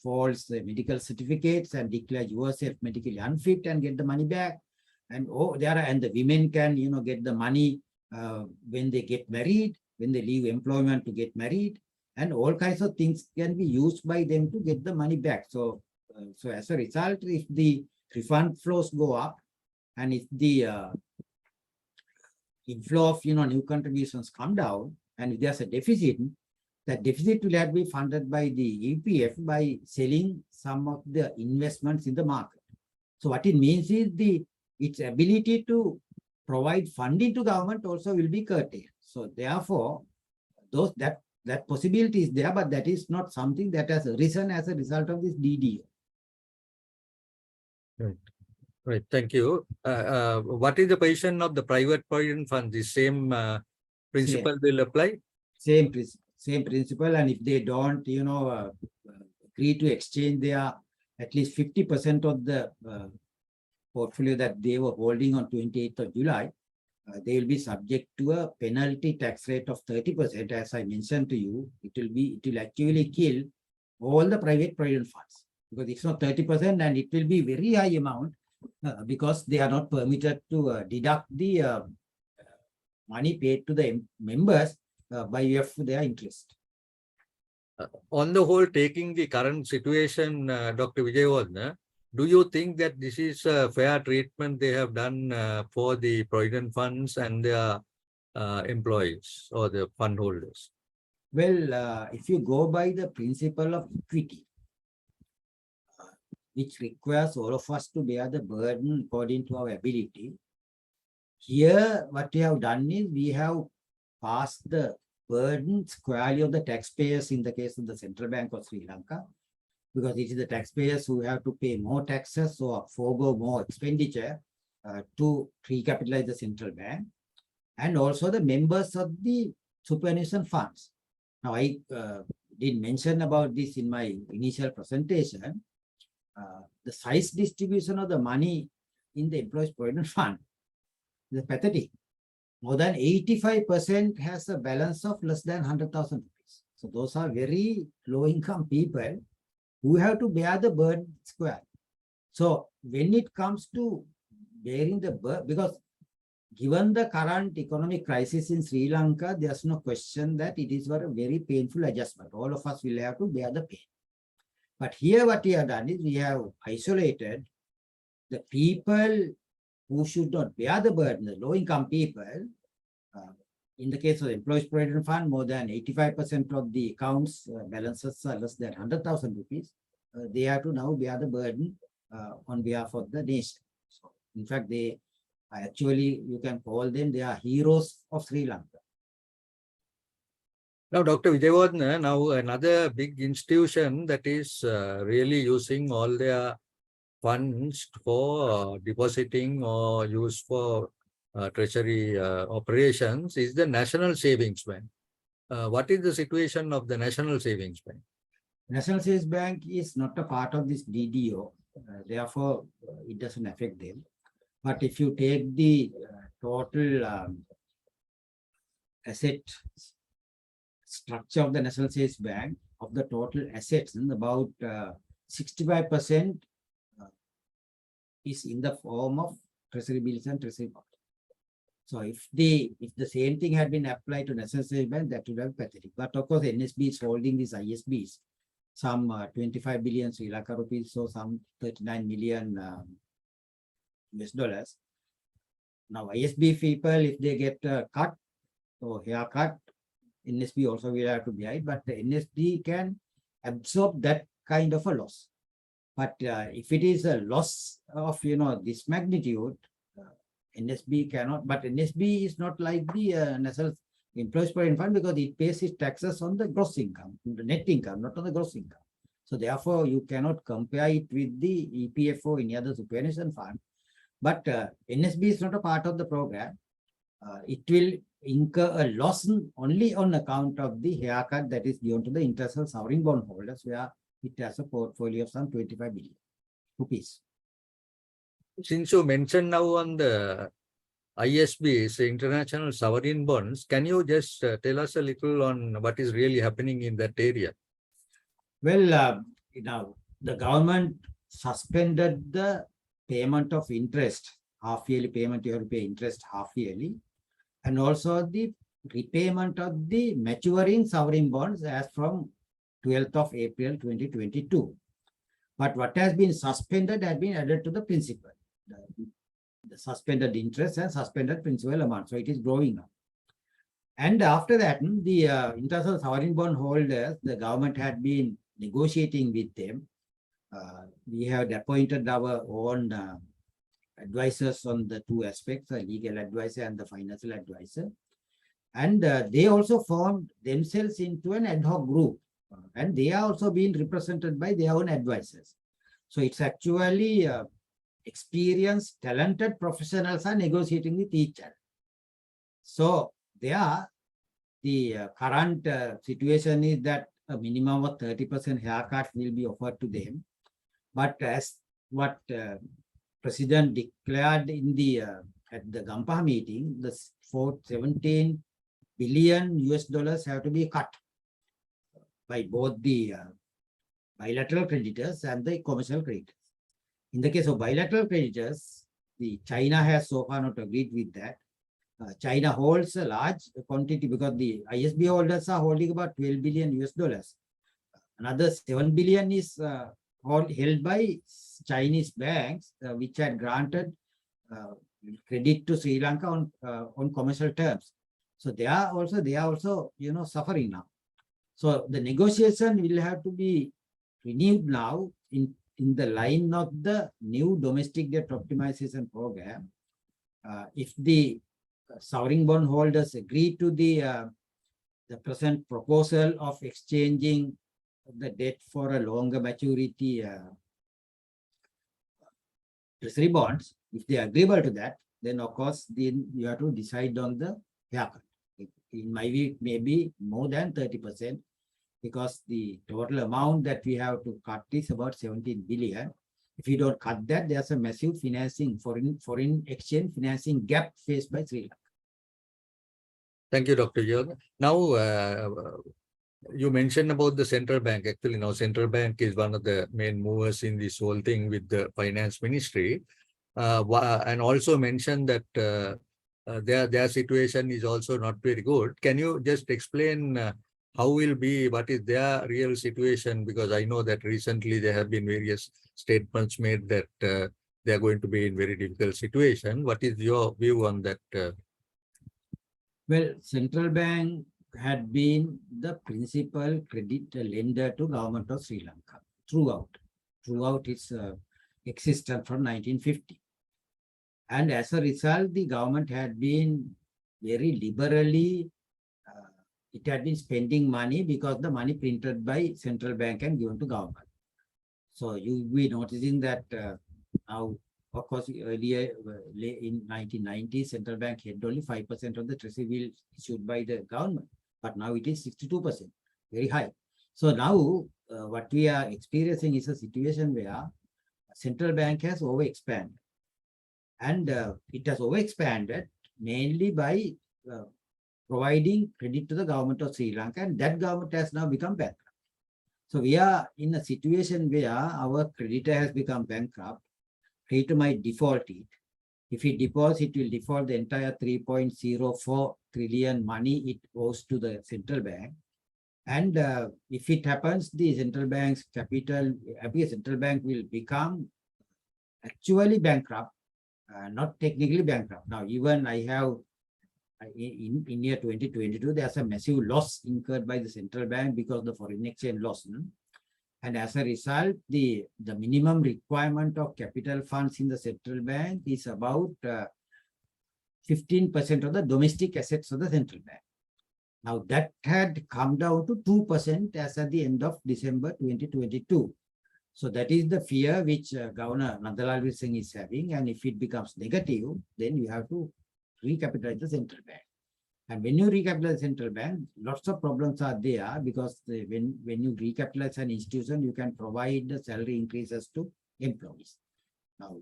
false medical certificates and declare yourself medically unfit and get the money back. And and the women can, get the money when they get married, when they leave employment to get married, and all kinds of things can be used by them to get the money back. So, so as a result, if the refund flows go up, and if the inflow of new contributions come down, and if there's a deficit, that deficit will have to be funded by the EPF by selling some of the investments in the market. So what it means is its ability to provide funding to government also will be curtailed. So therefore, that possibility is there, but that is not something that has arisen as a result of this DDO. Right. Right. Thank you. What is the position of the private provident fund? The same principle will apply? Same principle. And if they don't, agree to exchange their at least 50% of the portfolio that they were holding on 28th of July, they will be subject to a penalty tax rate of 30%. As I mentioned to you, it will actually kill all the private provident funds, because it's not 30% and it will be very high amount because they are not permitted to deduct the money paid to the members by way of their interest. On the whole, taking the current situation, Dr. Vijayawardena, do you think that this is a fair treatment they have done for the provident funds and their employees or the fund holders? Well, if you go by the principle of equity, which requires all of us to bear the burden according to our ability, here what we have done is we have passed the burden squarely of the taxpayers in the case of the Central Bank of Sri Lanka, because it is the taxpayers who have to pay more taxes or forego more expenditure to recapitalize the central bank, and also the members of the superannuation funds. Now, I did mention about this in my initial presentation. The size distribution of the money in the employees' provident fund is pathetic. More than 85% has a balance of less than 100,000 rupees. So those are very low-income people who have to bear the burden square. So when it comes to bearing the burden, because given the current economic crisis in Sri Lanka, there's no question that it is a very painful adjustment. All of us will have to bear the pain. But here what we have done is we have isolated the people who should not bear the burden, the low-income people. In the case of the Employees Provident Fund, more than 85% of the accounts balances are less than 100,000 rupees. They have to now bear the burden on behalf of the nation. So, in fact, they actually, you can call them, they are heroes of Sri Lanka. Now, Dr. Vijayawardena, now another big institution that is really using all their funds for depositing or used for treasury operations is the National Savings Bank. What is the situation of the National Savings Bank? National Savings Bank is not a part of this DDO, therefore it doesn't affect them. But if you take the total asset structure of the National Savings Bank, of the total assets, about 65% is in the form of treasury bills and treasury bonds. So if the same thing had been applied to National Savings Bank, that would have been pathetic. But of course, NSB is holding these ISBs, some 25 billion Sri Lanka rupees, so some 39 million US dollars. Now, ISB people, if they get cut or haircut, NSB also will have to be high, but the NSB can absorb that kind of a loss. But if it is a loss of this magnitude, NSB cannot. But NSB is not like the National Employees Provident Fund, because it pays its taxes on the gross income, the net income, not on the gross income. So therefore, you cannot compare it with the EPF or any other superannuation fund. But NSB is not a part of the program. It will incur a loss only on account of the haircut that is given to the international sovereign bond holders, where it has a portfolio of some 25 billion rupees. Since you mentioned now on the ISBs, international sovereign bonds, can you just tell us a little on what is really happening in that area? Well, the government suspended the payment of interest, half-yearly payment. You have to pay interest half-yearly, and also the repayment of the maturing sovereign bonds as from 12th of April 2022. But what has been suspended has been added to the principal, the suspended interest and suspended principal amount. So it is growing now. And after that, the international sovereign bond holders, the government had been negotiating with them. We have appointed our own advisors on the two aspects, the legal advisor and the financial advisor. And they also formed themselves into an ad hoc group. And they are also being represented by their own advisors. So it's actually experienced, talented professionals are negotiating with each other. So the current situation is that a minimum of 30% haircut will be offered to them. But as what President declared in the at the Gampaha meeting, the 17 billion US dollars have to be cut by both the bilateral creditors and the commercial creditors. In the case of bilateral creditors, China has so far not agreed with that. China holds a large quantity because the ISB holders are holding about 12 billion US dollars. Another 7 billion is held by Chinese banks, which had granted credit to Sri Lanka on commercial terms. So they are also suffering now. So the negotiation will have to be renewed now in the line of the new domestic debt optimization program. If the sovereign bond holders agree to the present proposal of exchanging the debt for a longer maturity treasury bonds, if they are agreeable to that, then of course then you have to decide on the haircut. In my view, maybe more than 30%, because the total amount that we have to cut is about 17 billion. If you don't cut that, there's a massive financing, foreign exchange financing gap faced by Sri Lanka. Thank you, Dr. Yoga. Now, you mentioned about the central bank. Actually, now central bank is one of the main movers in this whole thing with the finance ministry, and also mentioned that their situation is also not very good. Can you just explain how will be, what is their real situation? Because I know that recently there have been various statements made that they are going to be in very difficult situation. What is your view on that? Well, central bank had been the principal credit lender to government of Sri Lanka throughout its existence from 1950. And as a result, the government had been very liberally, it had been spending money because the money printed by central bank and given to government. So you will be noticing that now, of course, earlier in 1990, central bank had only 5% of the treasury bills issued by the government, but now it is 62%, very high. So now what we are experiencing is a situation where central bank has overexpanded. And it has overexpanded mainly by providing credit to the government of Sri Lanka, and that government has now become bankrupt. So we are in a situation where our creditor has become bankrupt. Creditor might default it. If it defaults, it will default the entire 3.04 trillion money it owes to the central bank. And if it happens, the central bank's capital, central bank will become actually bankrupt, not technically bankrupt. Now, even I have in year 2022, there's a massive loss incurred by the central bank because of the foreign exchange loss. And as a result, the minimum requirement of capital funds in the central bank is about 15% of the domestic assets of the central bank. Now that had come down to 2% as at the end of December 2022. So that is the fear which Governor Nandalal Singh is having. And if it becomes negative, then you have to recapitalize the central bank. And when you recapitalize the central bank, lots of problems are there because when you recapitalize an institution, you can provide the salary increases to employees. Now,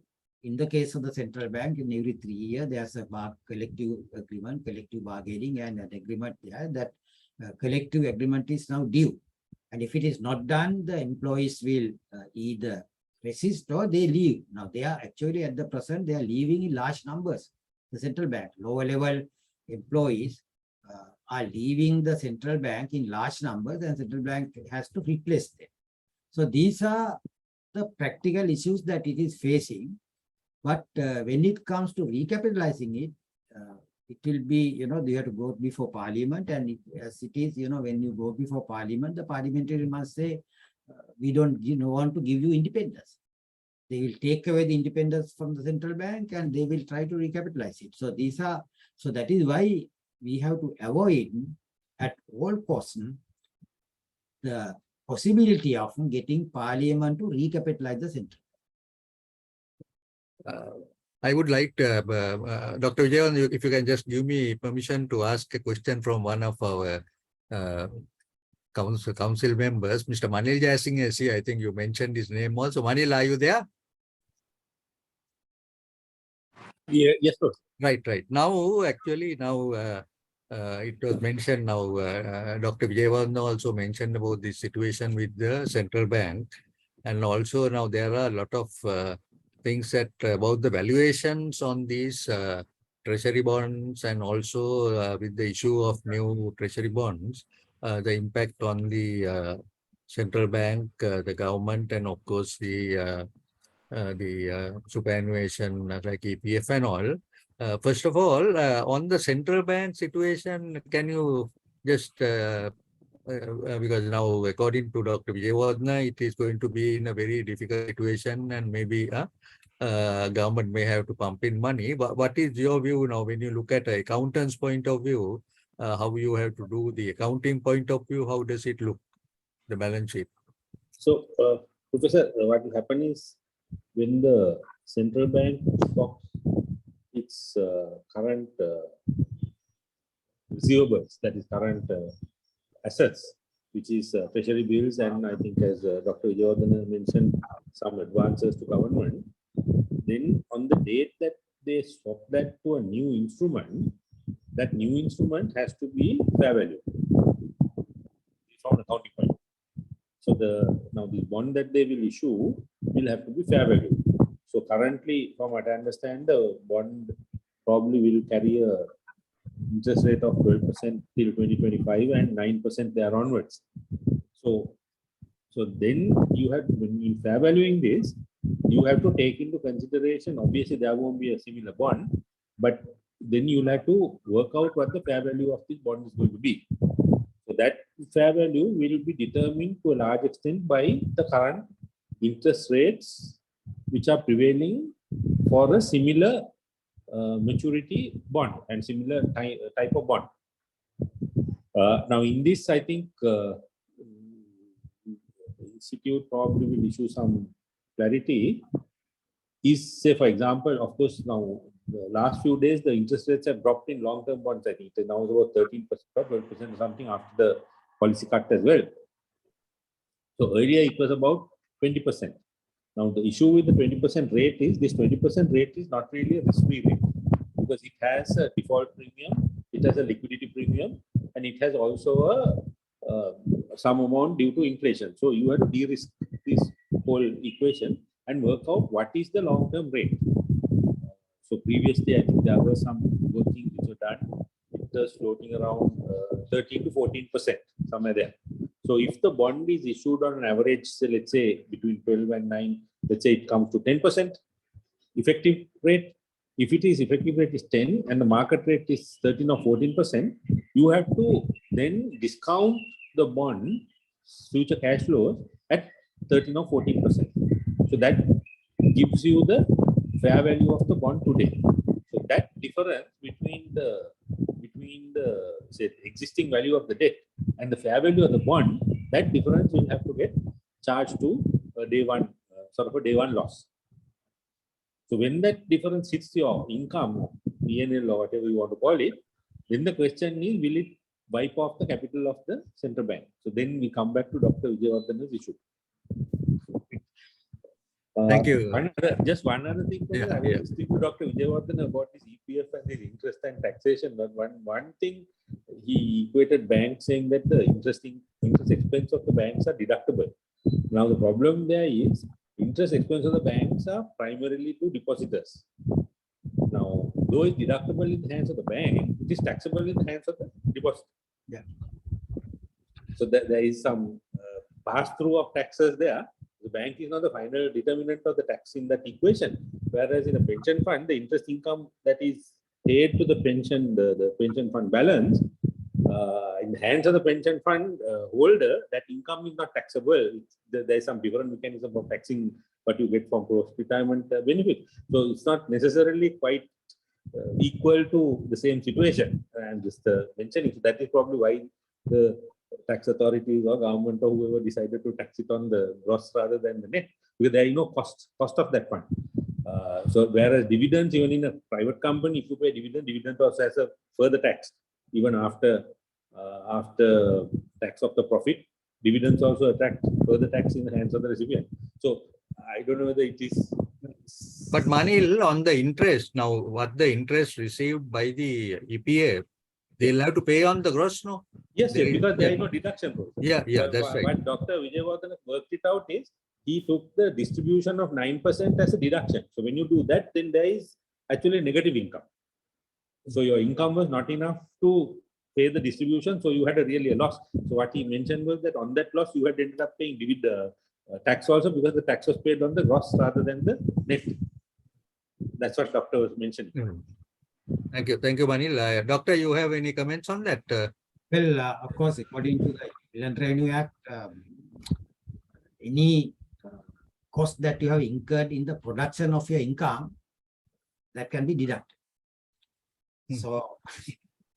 in the case of the central bank, in every 3 years, there's a collective agreement, collective bargaining, and an agreement there that collective agreement is now due. And if it is not done, the employees will either resist or they leave. Now, they are actually at the present, they are leaving in large numbers. The central bank, lower level employees are leaving the central bank in large numbers, and central bank has to replace them. So these are the practical issues that it is facing. But when it comes to recapitalizing it, it will be, you have to go before parliament, and as it is, when you go before parliament, the parliamentary must say, we don't want to give you independence. They will take away the independence from the central bank and they will try to recapitalize it. So so that is why we have to avoid at all costs the possibility of getting parliament to recapitalize the central bank. I would like to, Dr. Vijayan, if you can just give me permission to ask a question from one of our council members, Mr. Manil Jasing is here. I think you mentioned his name also. Manil, are you there? Yeah, yes, sir. Right. Now, actually, it was mentioned now, Dr. Vijayan also mentioned about the situation with the central bank. And also now there are a lot of things that about the valuations on these treasury bonds, and also with the issue of new treasury bonds, the impact on the central bank, the government, and of course the superannuation like EPF and all. First of all, on the central bank situation, can you just because now, according to Dr. Vijayawardena, it is going to be in a very difficult situation, and maybe government may have to pump in money. But what is your view now when you look at an accountant's point of view, how you have to do the accounting point of view, how does it look, the balance sheet? So, Professor, what will happen is when the central bank stocks its current receivables, that is current assets, which is treasury bills, and I think as Dr. Vijayawardena mentioned, some advances to government, then on the date that they swap that to a new instrument, that new instrument has to be fair value from an accounting point. So now the bond that they will issue will have to be fair value. So currently, from what I understand, the bond probably will carry a interest rate of 12% till 2025 and 9% there onwards. So then you have, when in fair valuing this, you have to take into consideration, obviously there won't be a similar bond, but then you'll have to work out what the fair value of this bond is going to be. So that fair value will be determined to a large extent by the current interest rates which are prevailing for a similar maturity bond and similar type of bond. Now in this, I think the institute probably will issue some clarity. Is, say, for example, of course, now the last few days the interest rates have dropped in long-term bonds. I think now it's about 13% or 12% or something after the policy cut as well. So earlier it was about 20%. Now the issue with the 20% rate is this 20% rate is not really a risk-free rate because it has a default premium, it has a liquidity premium, and it has also a some amount due to inflation. So you have to de-risk this whole equation and work out what is the long-term rate. So previously, I think there was some working which were done. It was floating around 13 to 14%, somewhere there. So if the bond is issued on an average, say, let's say between 12 and 9, let's say it comes to 10% effective rate. If it is effective rate is 10 and the market rate is 13 or 14%, you have to then discount the bond future cash flows at 13 or 14%. So that gives you the fair value of the bond today. So that difference between between the say, existing value of the debt and the fair value of the bond, that difference will have to get charged to day one, sort of a day one loss. So when that difference hits your income, PNL or whatever you want to call it, then the question is, will it wipe off the capital of the central bank? So then we come back to Dr. Vijayawardhana's issue. Thank you. Just one other thing. I was listening to Dr. Vijayawardhana about this EPF and this interest and taxation. But one thing, he equated banks saying that the interest expense of the banks are deductible. Now the problem there is interest expense of the banks are primarily to depositors. Now, though it's deductible in the hands of the bank, it is taxable in the hands of the depositor. Yeah. So there is some pass-through of taxes there. The bank is not the final determinant of the tax in that equation. Whereas in a pension fund, the interest income that is paid to the pension fund balance, in the hands of the pension fund holder, that income is not taxable. There is some different mechanism of taxing what you get from post-retirement benefit. So it's not necessarily quite equal to the same situation. And just mentioning, so that is probably why the tax authorities or government or whoever decided to tax it on the gross rather than the net, because there is no cost of that fund. So whereas dividends, even in a private company, if you pay dividend also has a further tax, even after tax of the profit, dividends also attract further tax in the hands of the recipient. So I don't know whether it is. But Manil, on the interest, now what the interest received by the EPF, they'll have to pay on the gross, no? Yes, because there is no deduction. Yeah, that's right. What Dr. Vijayawardhana worked it out is, he took the distribution of 9% as a deduction. So when you do that, then there is actually negative income. So your income was not enough to pay the distribution, so you had really a loss. So what he mentioned was that on that loss, you had ended up paying tax also, because the tax was paid on the gross rather than the net. That's what Doctor was mentioning. Thank you, Manil. Doctor, you have any comments on that? Well, of course, according to the Inland Revenue Act, any cost that you have incurred in the production of your income, that can be deducted. So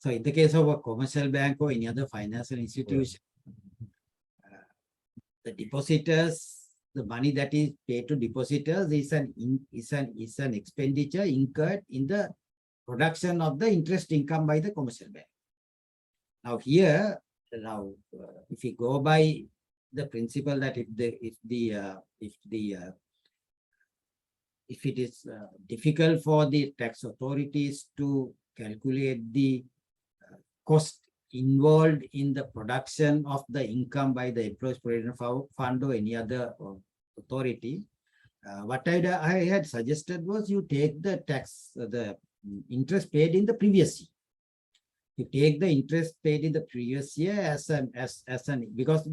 in the case of a commercial bank or any other financial institution, the depositors, the money that is paid to depositors is an expenditure incurred in the production of the interest income by the commercial bank. Now here, if we go by the principle that if it is difficult for the tax authorities to calculate the cost involved in the production of the income by the Employees Provident Fund or any other authority, what I had suggested was you take the interest paid in the previous year. You take the interest paid in the previous year as because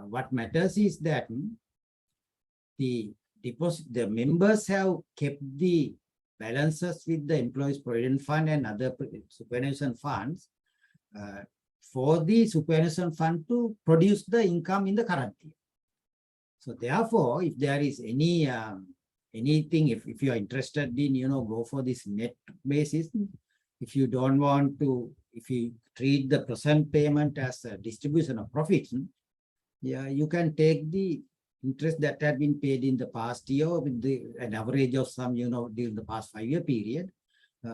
what matters is that the members have kept the balances with the Employees Provident Fund and other superannuation funds for the superannuation fund to produce the income in the current year. So therefore, if there is anything, if you are interested in, go for this net basis, if you don't want to, if you treat the present payment as a distribution of profits, yeah, you can take the interest that had been paid in the past year with an average of some, during the past 5-year period.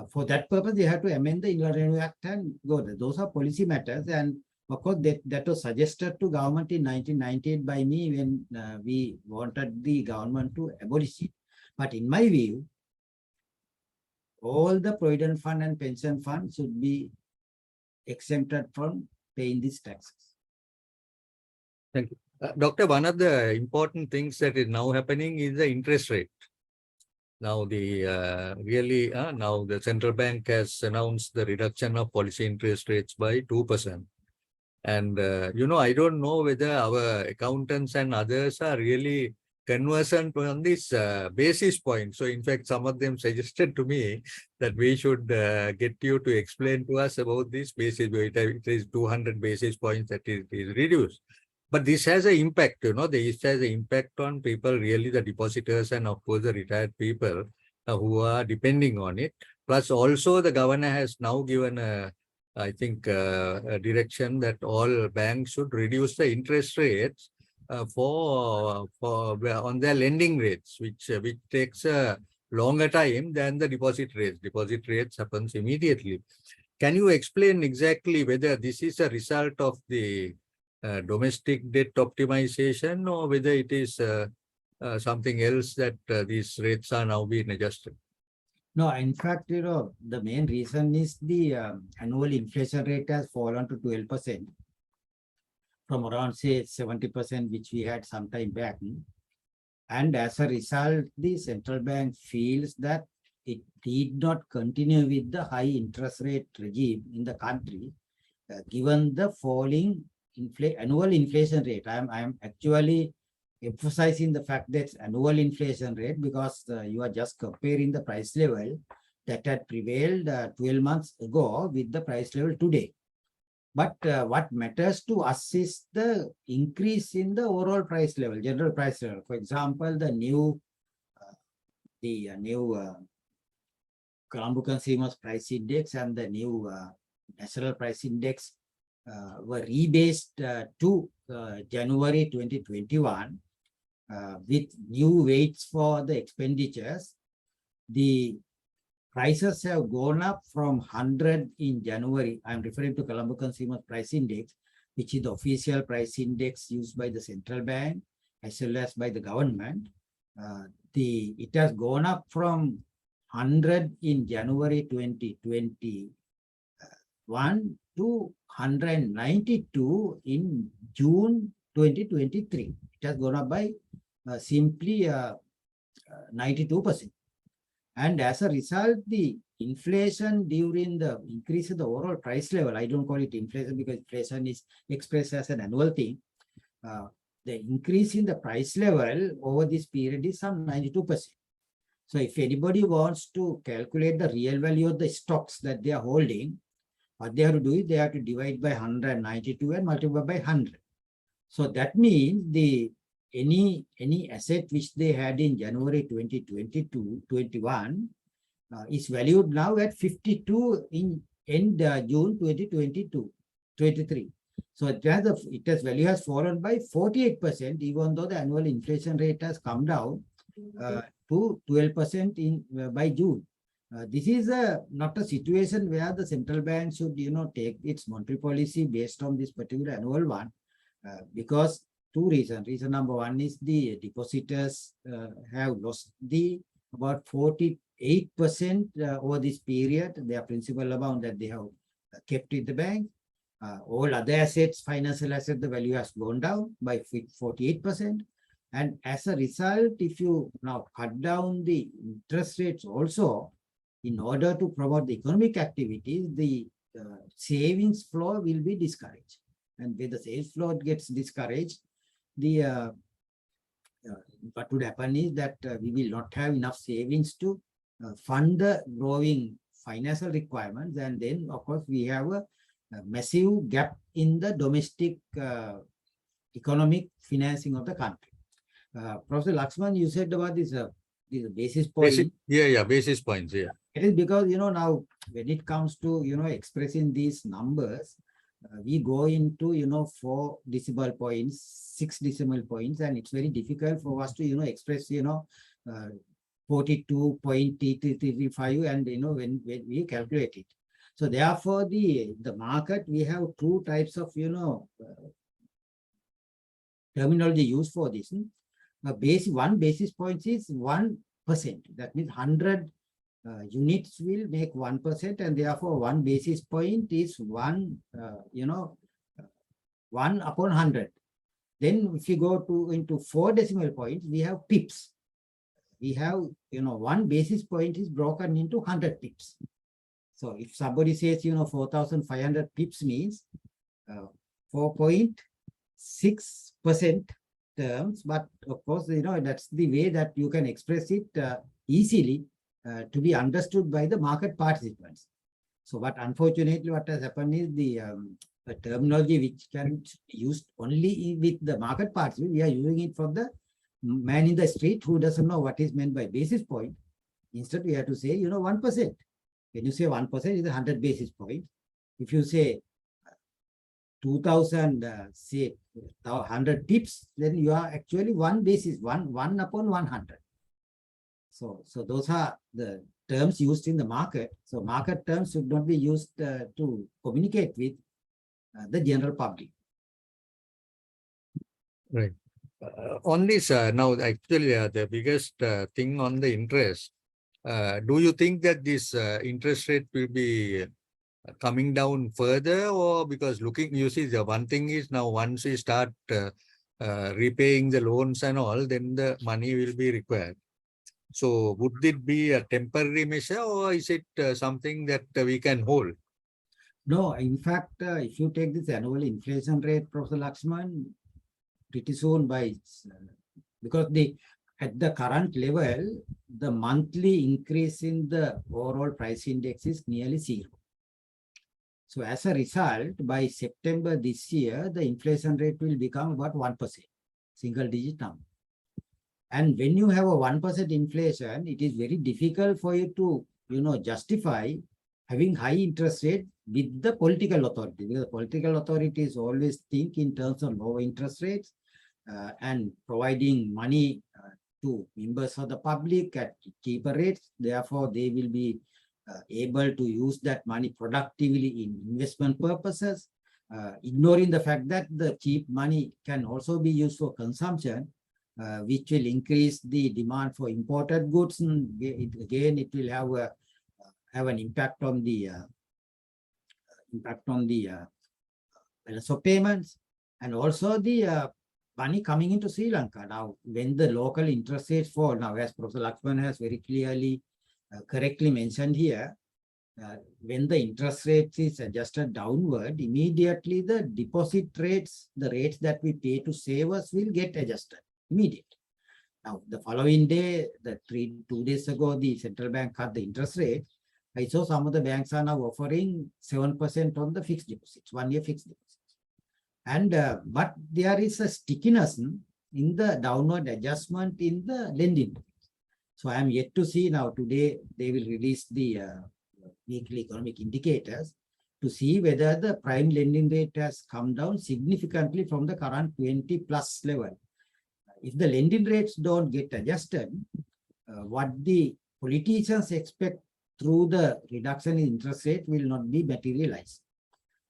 For that purpose, they have to amend the Inland Revenue Act and go there. Those are policy matters. And of course, that was suggested to government in 1998 by me when we wanted the government to abolish it. But in my view, all the provident fund and pension fund should be exempted from paying these taxes. Thank you. Doctor, one of the important things that is now happening is the interest rate. Now now the central bank has announced the reduction of policy interest rates by 2%. And, I don't know whether our accountants and others are really conversant on this basis point. So in fact, some of them suggested to me that we should get you to explain to us about this basis. It is 200 basis points that is reduced. But this has an impact, this has an impact on people, really the depositors and of course the retired people who are depending on it. Plus also the governor has now given a I think, a direction that all banks should reduce the interest rates on their lending rates, which takes a longer time than the deposit rates. Deposit rates happens immediately. Can you explain exactly whether this is a result of the domestic debt optimization or whether it is something else that these rates are now being adjusted? No, in fact, the main reason is the annual inflation rate has fallen to 12% from around, say, 70%, which we had some time back. And as a result, the central bank feels that it did not continue with the high interest rate regime in the country, given the falling annual inflation rate. I am actually emphasizing the fact that annual inflation rate because you are just comparing the price level that had prevailed 12 months ago with the price level today. But what matters to us is the increase in the overall price level, general price level. For example, the new Colombo Consumers Price Index and the new National Price Index were rebased to January 2021 with new weights for the expenditures. The prices have gone up from 100 in January. I'm referring to Colombo Consumer Price Index, which is the official price index used by the central bank as well as by the government. It has gone up from 100 in January 2021 to 192 in June 2023. It has gone up by simply 92%. And as a result, the inflation during the increase in the overall price level, I don't call it inflation because inflation is expressed as an annual thing. The increase in the price level over this period is some 92%. So if anybody wants to calculate the real value of the stocks that they are holding, what they have to do is they have to divide by 192 and multiply by 100. So that means any asset which they had in January 2021 is valued now at 52 in end June 2023. So its value has fallen by 48%, even though the annual inflation rate has come down to 12% by June. This is not a situation where the central bank should, take its monetary policy based on this particular annual one, because two reasons. Reason number one is the depositors have lost about 48% over this period, their principal amount that they have kept in the bank. All other assets, financial assets, the value has gone down by 48%. And as a result, if you now cut down the interest rates also, in order to promote the economic activities, the savings flow will be discouraged. And when the savings flow gets discouraged, what would happen is that we will not have enough savings to fund the growing financial requirements. And then, of course, we have a massive gap in the domestic economic financing of the country. Professor Lakshman, you said about this basis point. Basis points. Yeah. It is because, now when it comes to, expressing these numbers, we go into, 4 decimal points, 6 decimal points, and it's very difficult for us to, express, 42.3335 and, when we calculate it. So therefore, the market, we have 2 types of, terminology used for this. One basis point is 1%. That means 100 units will make 1%, and therefore 1 basis point is 1 upon 100. Then if you go into 4 decimal points, we have pips. We have, 1 basis point is broken into 100 pips. So if somebody says, 4,500 pips means 4.6% terms, but of course, that's the way that you can express it easily to be understood by the market participants. So, but unfortunately, what has happened is the terminology which can be used only with the market participants, we are using it for the man in the street who doesn't know what is meant by basis point. Instead, we have to say, 1%. When you say 1%, it's 100 basis points. if you say 2000, say 100 pips, then you are actually one basis, one upon 100. So those are the terms used in the market. So market terms should not be used to communicate with the general public. Right. On this, now actually the biggest thing on the interest, do you think that this interest rate will be coming down further, or because looking, you see, the one thing is now once we start repaying the loans and all, then the money will be required. So would it be a temporary measure, or is it something that we can hold? No, in fact, if you take this annual inflation rate, Professor Lakshman, pretty soon because at the current level, the monthly increase in the overall price index is nearly zero. So as a result, by September this year, the inflation rate will become about 1%, single digit number. And when you have a 1% inflation, it is very difficult for you to, justify having high interest rate with the political authority, because the political authorities always think in terms of low interest rates and providing money to members of the public at cheaper rates. Therefore, they will be able to use that money productively in investment purposes, ignoring the fact that the cheap money can also be used for consumption, which will increase the demand for imported goods. And again, it will have an impact on the balance of payments, and also the money coming into Sri Lanka. Now, when the local interest rates fall, now as Professor Lakshman has very clearly, correctly mentioned here, when the interest rate is adjusted downward, immediately the deposit rates, the rates that we pay to savers, will get adjusted immediately. Now, the following day, 2 days ago, the central bank cut the interest rate. I saw some of the banks are now offering 7% on the fixed deposits, 1 year fixed deposits. And but there is a stickiness in the downward adjustment in the lending. So I am yet to see. Now today they will release the weekly economic indicators to see whether the prime lending rate has come down significantly from the current 20+ level. If the lending rates don't get adjusted, what the politicians expect through the reduction in interest rate will not be materialized.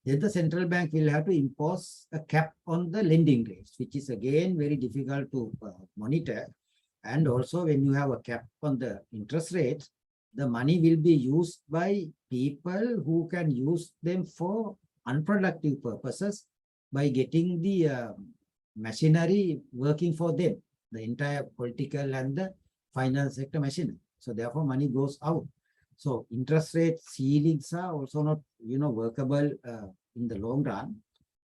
Then the central bank will have to impose a cap on the lending rates, which is again very difficult to monitor. And also when you have a cap on the interest rates, the money will be used by people who can use them for unproductive purposes by getting the machinery working for them, the entire political and the finance sector machinery. So therefore money goes out. So interest rate ceilings are also not, workable in the long run.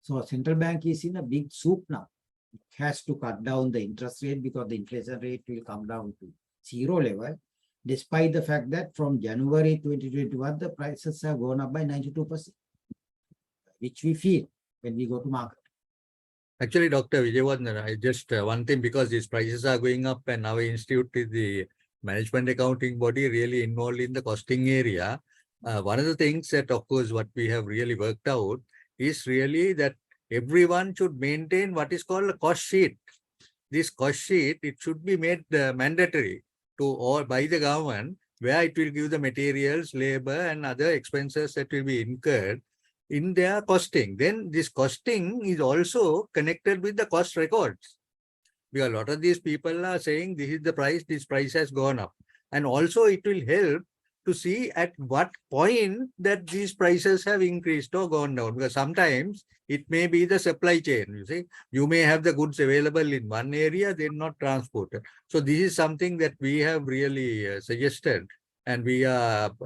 So central bank is in a big soup now. It has to cut down the interest rate because the inflation rate will come down to zero level, despite the fact that from January 2021, the prices have gone up by 92%, which we feel when we go to market. Actually, Dr. Vijayawardhan, I just one thing, because these prices are going up and our institute is the management accounting body really involved in the costing area. One of the things that, of course, what we have really worked out is really that everyone should maintain what is called a cost sheet. This cost sheet, it should be made mandatory to all by the government, where it will give the materials, labor, and other expenses that will be incurred in their costing. Then this costing is also connected with the cost records. Because a lot of these people are saying this is the price, this price has gone up. And also it will help to see at what point that these prices have increased or gone down. Because sometimes it may be the supply chain, you see. You may have the goods available in one area, they're not transported. So this is something that we have really suggested and we have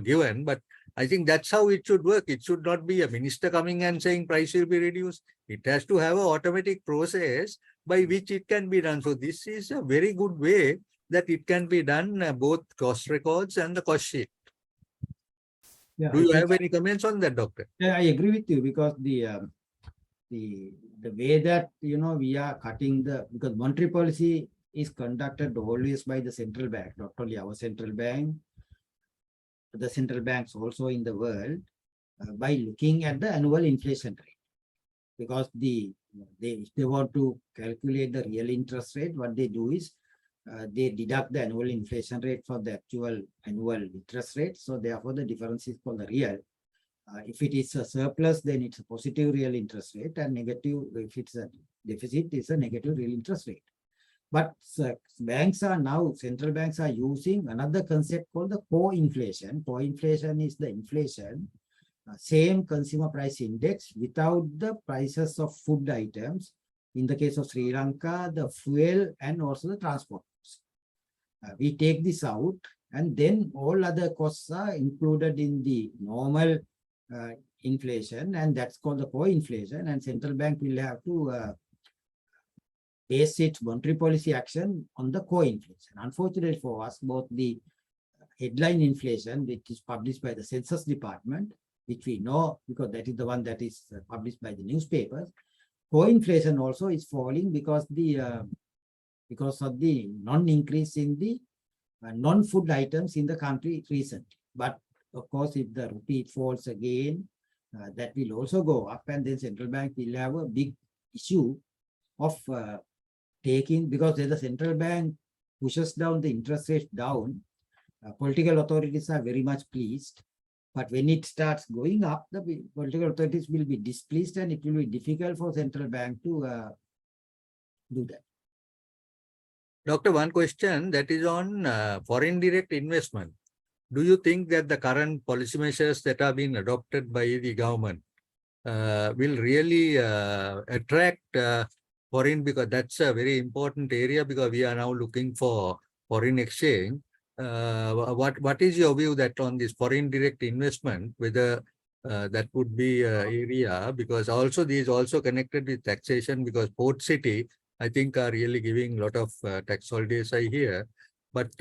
given. But I think that's how it should work. It should not be a minister coming and saying price will be reduced. It has to have an automatic process by which it can be done. So this is a very good way that it can be done, both cost records and the cost sheet. Yeah, do you have any comments on that, Doctor? Yeah, I agree with you, because the way that we are cutting because monetary policy is conducted always by the central bank, not only our central bank, the central banks also in the world. by looking at the annual inflation rate. Because if they want to calculate the real interest rate, what they do is they deduct the annual inflation rate for the actual annual interest rate. So therefore, the difference is called the real. If it is a surplus, then it's a positive real interest rate, and negative, if it's a deficit, it's a negative real interest rate. But banks are now, central banks are using another concept called the core inflation. Core inflation is the inflation, same consumer price index without the prices of food items. In the case of Sri Lanka, the fuel and also the transport costs. We take this out, and then all other costs are included in the normal inflation, and that's called the core inflation. And central bank will have to base its monetary policy action on the core inflation. Unfortunately for us, both the headline inflation, which is published by the census department, which we know because that is the one that is published by the newspapers, core inflation also is falling because of the non-increase in the non-food items in the country recently. But of course, if the rupee falls again, that will also go up, and then central bank will have a big issue of taking, because the central bank pushes down the interest rate down, political authorities are very much pleased. But when it starts going up, the political authorities will be displeased, and it will be difficult for central bank to do that. Doctor, one question that is on foreign direct investment. Do you think that the current policy measures that are being adopted by the government will really attract foreign, because that's a very important area, because we are now looking for foreign exchange. What is your view that on this foreign direct investment, whether that would be an area, because also this is also connected with taxation, because Port City, I think, are really giving a lot of tax holidays, I hear. But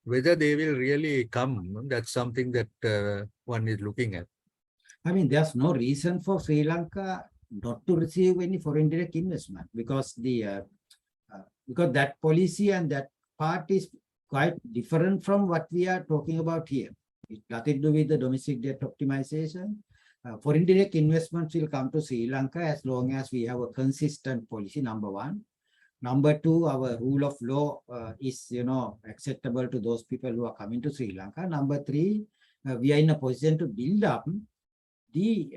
whether they will really come, that's something that one is looking at. I mean, there's no reason for Sri Lanka not to receive any foreign direct investment, because because that policy and that part is quite different from what we are talking about here. It's nothing to do with the domestic debt optimization. Foreign direct investments will come to Sri Lanka as long as we have a consistent policy, number one. Number two, our rule of law is, acceptable to those people who are coming to Sri Lanka. Number three, we are in a position to build up the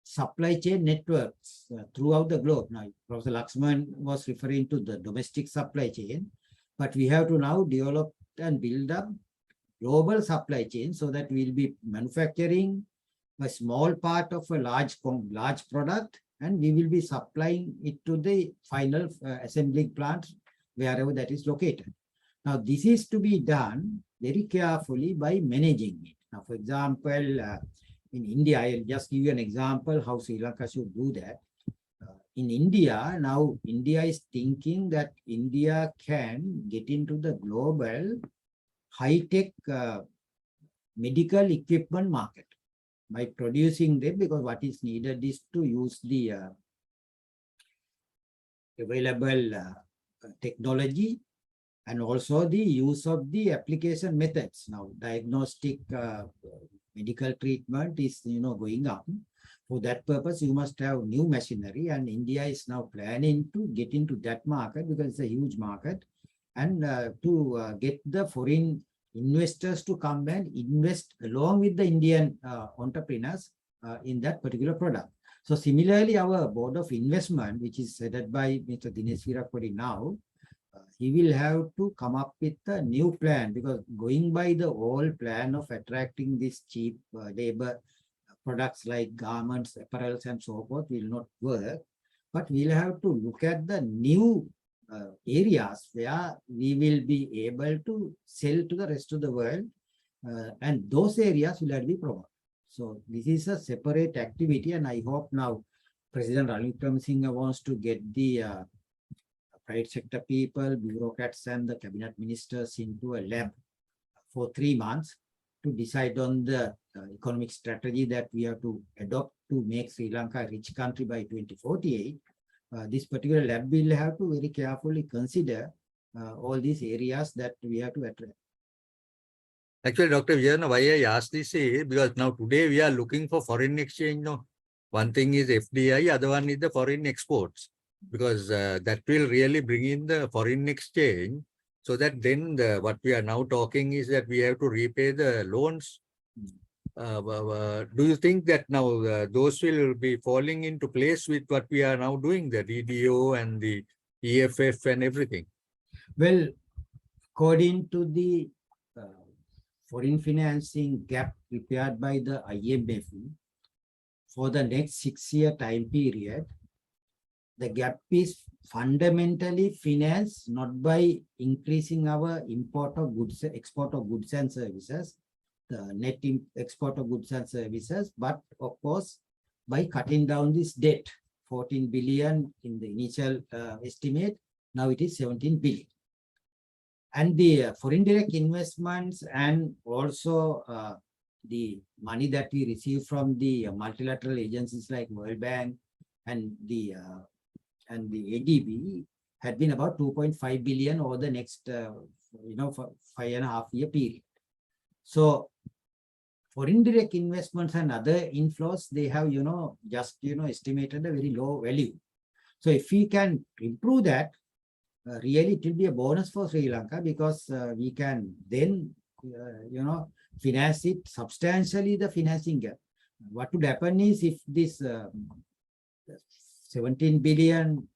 supply chain networks throughout the globe. Now, Professor Lakshman was referring to the domestic supply chain, but we have to now develop and build up global supply chain so that we'll be manufacturing a small part of a large product, and we will be supplying it to the final assembling plant wherever that is located. Now, this is to be done very carefully by managing it. Now, for example, in India, I'll just give you an example how Sri Lanka should do that. In India, now India is thinking that India can get into the global high-tech medical equipment market by producing them, because what is needed is to use the available technology and also the use of the application methods. Now, diagnostic medical treatment is going up. For that purpose, you must have new machinery, and India is now planning to get into that market because it's a huge market, and to get the foreign investors to come and invest along with the Indian entrepreneurs in that particular product. So similarly, our board of investment, which is headed by Mr. Dinesh Virakodi now, he will have to come up with a new plan, because going by the old plan of attracting this cheap labor products like garments, apparels, and so forth will not work. But we'll have to look at the new areas where we will be able to sell to the rest of the world, and those areas will have to be promoted. So this is a separate activity, and I hope now President Ranil Wickremesinghe wants to get the private sector people, bureaucrats, and the cabinet ministers into a lab for 3 months to decide on the economic strategy that we have to adopt to make Sri Lanka a rich country by 2048. This particular lab will have to very carefully consider all these areas that we have to address. Actually, Dr. Vijayana, why I asked this is because now today we are looking for foreign exchange. No, one thing is FDI, other one is the foreign exports, because that will really bring in the foreign exchange. So that then what we are now talking is that we have to repay the loans. Do you think that now those will be falling into place with what we are now doing, the DDO and the EFF and everything? Well, according to the foreign financing gap prepared by the IMF for the next 6-year time period, the gap is fundamentally financed not by increasing our import of goods, export of goods and services, the net export of goods and services, but of course by cutting down this debt, 14 billion in the initial estimate, now it is 17 billion. And the foreign direct investments and also the money that we receive from the multilateral agencies like World Bank and the ADB had been about 2.5 billion over the next, for 5.5 year period. So foreign direct investments and other inflows, they have, just, estimated a very low value. So if we can improve that, really it will be a bonus for Sri Lanka, because we can then, finance it substantially, the financing gap. What would happen is if this 17 billion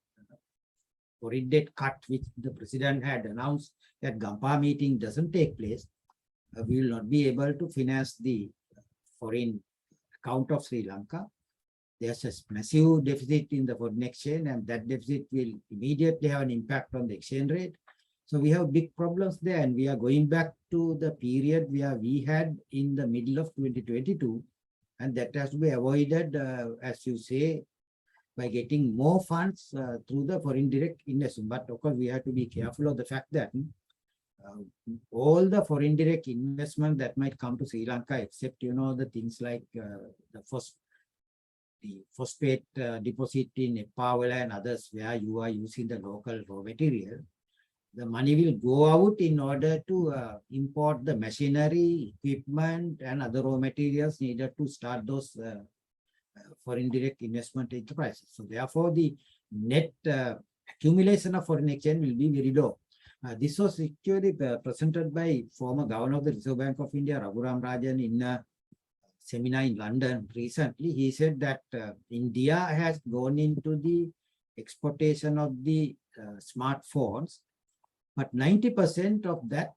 foreign debt cut, which the president had announced that Gampa meeting doesn't take place, we will not be able to finance the foreign account of Sri Lanka. There's a massive deficit in the foreign exchange, and that deficit will immediately have an impact on the exchange rate. So we have big problems there, and we are going back to the period where we had in the middle of 2022, and that has to be avoided, as you say, by getting more funds through the foreign direct investment. But of course, we have to be careful of the fact that all the foreign direct investment that might come to Sri Lanka, except, the things like the phosphate deposit in Epavala and others, where you are using the local raw material, the money will go out in order to import the machinery, equipment, and other raw materials needed to start those foreign direct investment enterprises. So therefore, the net accumulation of foreign exchange will be very low. This was actually presented by former governor of the Reserve Bank of India, Raghuram Rajan, in a seminar in London recently. He said that India has gone into the exportation of the smartphones, but 90% of that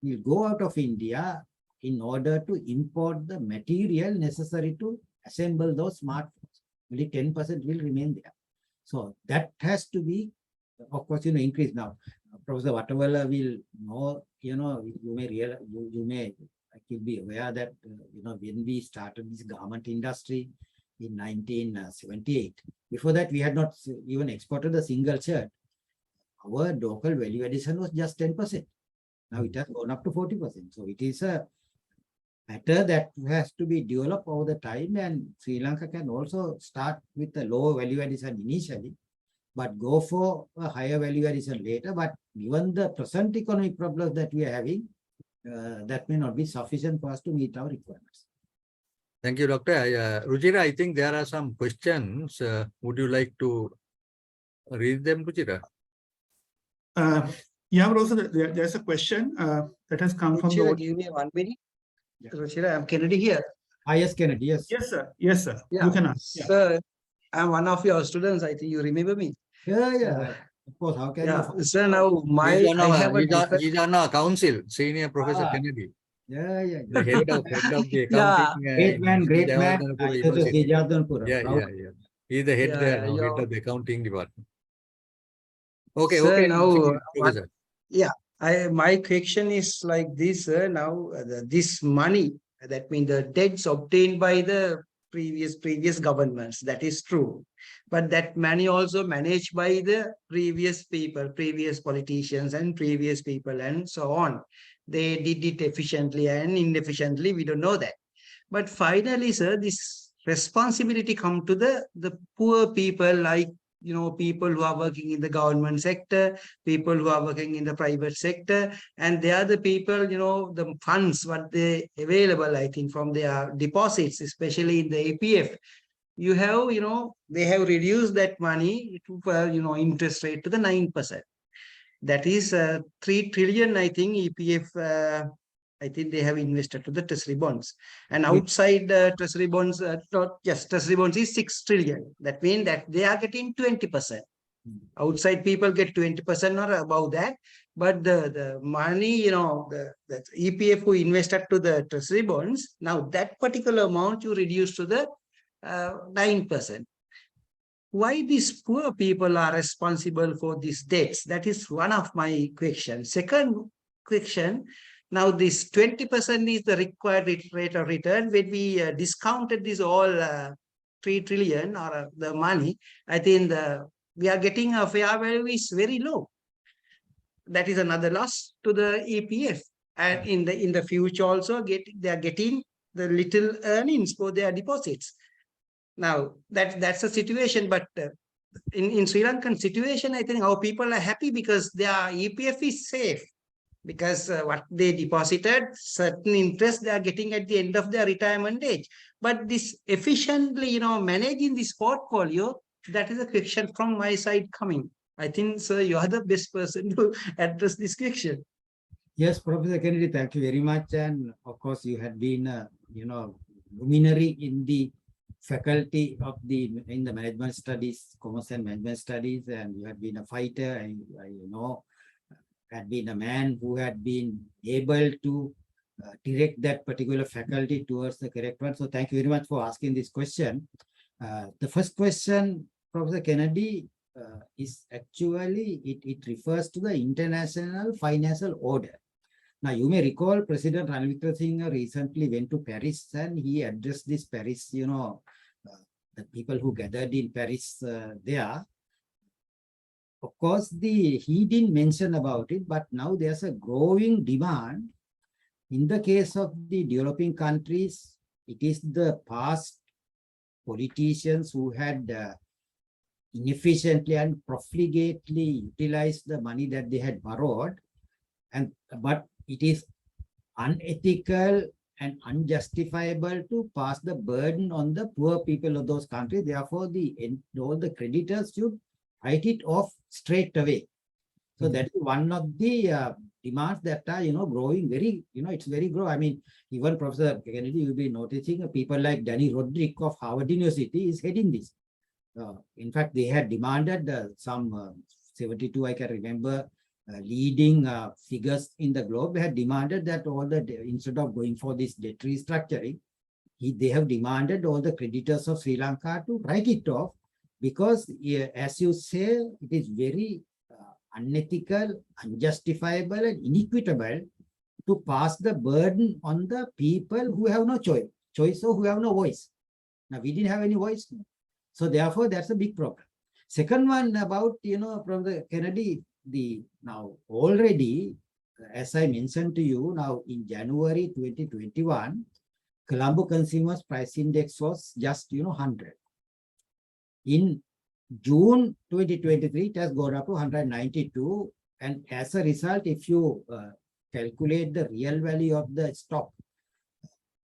will go out of India in order to import the material necessary to assemble those smartphones. Only 10% will remain there. So that has to be, of course, increased now. Professor Wattavala will know, you may be aware that, when we started this garment industry in 1978, before that we had not even exported a single shirt. Our local value addition was just 10%. Now it has gone up to 40%. So it is a matter that has to be developed over the time, and Sri Lanka can also start with a lower value addition initially, but go for a higher value addition later. But given the present economic problems that we are having, that may not be sufficient for us to meet our requirements. Thank you, Doctor. Ruchira, I think there are some questions. Would you like to read them, Ruchira? Yeah, but also there's a question that has come from the... Give me 1 minute. Yeah. Ruchira, I'm Kennedy here. Yes, Kennedy, yes. Yes, sir. Yes, sir. Yeah. You can ask. Yeah. Sir, I'm one of your students. I think you remember me. Yeah. Of course, how can you? Sir, now he's on our council, Senior Professor Kennedy. Yeah. The head of the accounting. Great man. Yeah. He's the head there now, head of the accounting department. Okay, sir, okay. Now, Professor. my question is like this, sir. Now, this money, that means the debts obtained by the previous governments, that is true. But that money also managed by the previous people, previous politicians and previous people and so on. They did it efficiently and inefficiently, we don't know that. But finally, sir, this responsibility come to the poor people like people who are working in the government sector, people who are working in the private sector, and they are the people, the funds, what they available, I think, from their deposits, especially in the APF. You have, they have reduced that money to, interest rate to the 9%. That is 3 trillion, I think, EPF, I think they have invested to the treasury bonds. And outside treasury bonds, treasury bonds is 6 trillion. That means that they are getting 20%. Outside people get 20% or above that. But the money, the EPF who invested to the treasury bonds, now that particular amount you reduce to the 9%. Why these poor people are responsible for these debts? That is one of my questions. Second question, now this 20% is the required rate of return. When we discounted this all 3 trillion or the money, I think we are getting a fair value is very low. That is another loss to the EPF. And in the future also they are getting the little earnings for their deposits. Now that's a situation, but in Sri Lankan situation, I think our people are happy because their EPF is safe. Because what they deposited, certain interest they are getting at the end of their retirement age. But this efficiently, managing this portfolio, that is a question from my side coming. I think, sir, you are the best person to address this question. Yes, Professor Kennedy, thank you very much. And of course, you had been, luminary in the faculty of in the management studies, commerce and management studies, and you had been a fighter, and had been a man who had been able to direct that particular faculty towards the correct one. So thank you very much for asking this question. The first question, Professor Kennedy, is actually, it refers to the international financial order. Now, you may recall President Ranil Wickremesinghe recently went to Paris and he addressed this Paris, the people who gathered in Paris there. Of course, he didn't mention about it, but now there's a growing demand. In the case of the developing countries, it is the past politicians who had inefficiently and profligately utilized the money that they had borrowed, but it is unethical and unjustifiable to pass the burden on the poor people of those countries. Therefore, all the creditors should write it off straight away. So that is one of the demands that are, growing very, it's very grow. I mean, even Professor Kennedy, you'll be noticing people like Danny Roderick of Harvard University is heading this. In fact, they had demanded some 72, I can remember, leading figures in the globe had demanded that instead of going for this debt restructuring, they have demanded all the creditors of Sri Lanka to write it off. Because, as you say, it is very unethical, unjustifiable, and inequitable to pass the burden on the people who have no choice or who have no voice. Now, we didn't have any voice. So, therefore, that's a big problem. Second one about, from the Kennedy, now already, as I mentioned to you, now in January 2021, Colombo Consumers Price Index was just, 100. In June 2023, it has gone up to 192. And as a result, if you calculate the real value of the stock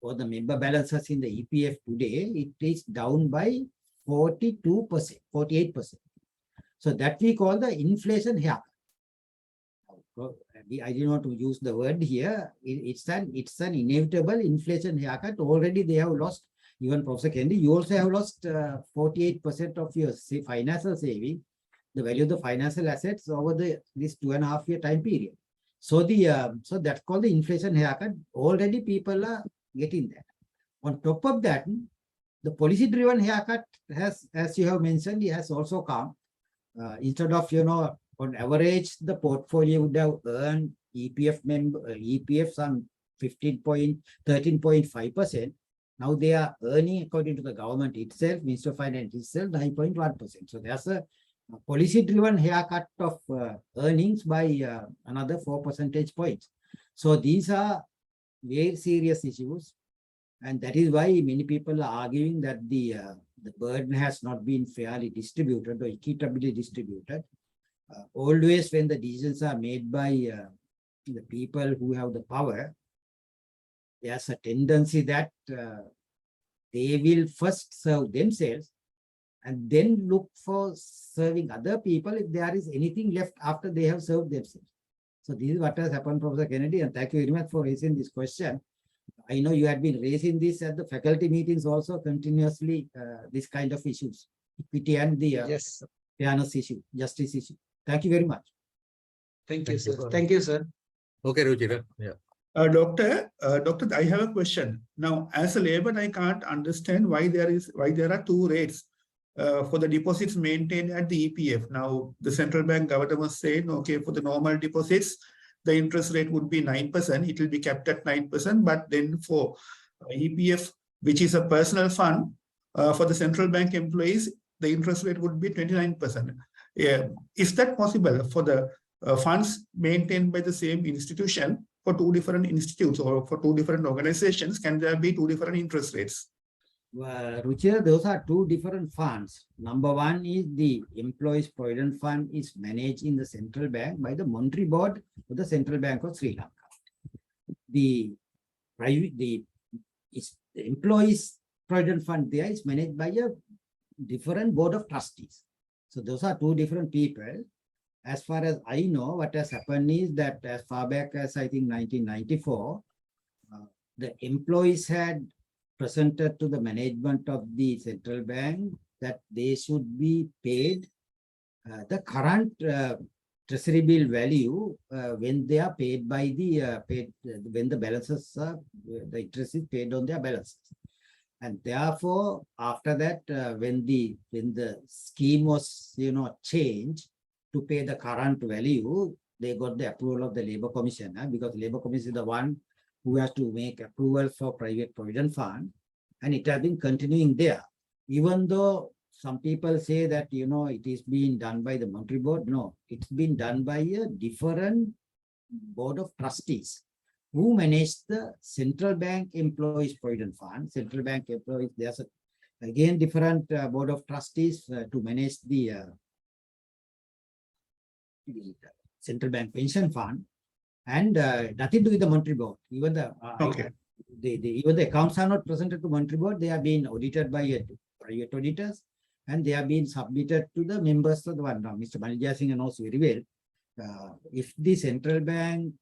or the member balances in the EPF today, it is down by 42%, 48%. So that we call the inflation haircut. I didn't want to use the word here. It's an inevitable inflation haircut. Already they have lost. Even Professor Kennedy, you also have lost 48% of your financial saving, the value of the financial assets over this 2.5-year time period. So so that's called the inflation haircut. Already people are getting that. On top of that, the policy-driven haircut has, as you have mentioned, it has also come. Instead of, on average, the portfolio would have earned EPF some 13.5%. Now they are earning, according to the government itself, Minister of Finance itself, 9.1%. So there's a policy-driven haircut of earnings by another 4 percentage points. So these are very serious issues. And that is why many people are arguing that the the burden has not been fairly distributed or equitably distributed. Always when the decisions are made by the people who have the power, there's a tendency that they will first serve themselves and then look for serving other people if there is anything left after they have served themselves. So this is what has happened, Professor Kennedy, and thank you very much for raising this question. I know you had been raising this at the faculty meetings also continuously, this kind of issues, equity and the Yes. fairness issue, justice issue. Thank you very much. Thank you, Thank you. sir. Thank you, sir. Okay, Ruchira. Yeah. Doctor, I have a question. Now, as a layman, I can't understand why there are two rates for the deposits maintained at the EPF. Now, the central bank governor was saying, okay, for the normal deposits, the interest rate would be 9%. It will be kept at 9%. But then for EPF, which is a personal fund, for the central bank employees, the interest rate would be 29%. Is that possible for the funds maintained by the same institution for two different institutes or for two different organizations? Can there be two different interest rates? Ruchira, those are two different funds. Number one is the Employees Provident Fund is managed in the central bank by the Monetary Board of the Central Bank of Sri Lanka. The Employees Provident Fund there is managed by a different board of trustees. So those are two different people. As far as I know, what has happened is that as far back as I think 1994, the employees had presented to the management of the central bank that they should be paid the current treasury bill value when they are paid by the when the balances the interest is paid on their balances. And therefore, after that, when the scheme was changed to pay the current value, they got the approval of the Labour Commission, because Labour Commission is the one who has to make approval for private provident fund, and it has been continuing there. Even though some people say that, it is being done by the Monetary Board, no, it's been done by a different board of trustees who manage the Central Bank Employees Provident Fund. Central Bank employees, there's again different board of trustees to manage the Central Bank Pension Fund, and nothing to do with the Monetary Board. Even the even the accounts are not presented to Monetary Board. They are being audited by private auditors, and they are being submitted to the members of the one. Now, Mr. Malija Singh knows very well. If the Central Bank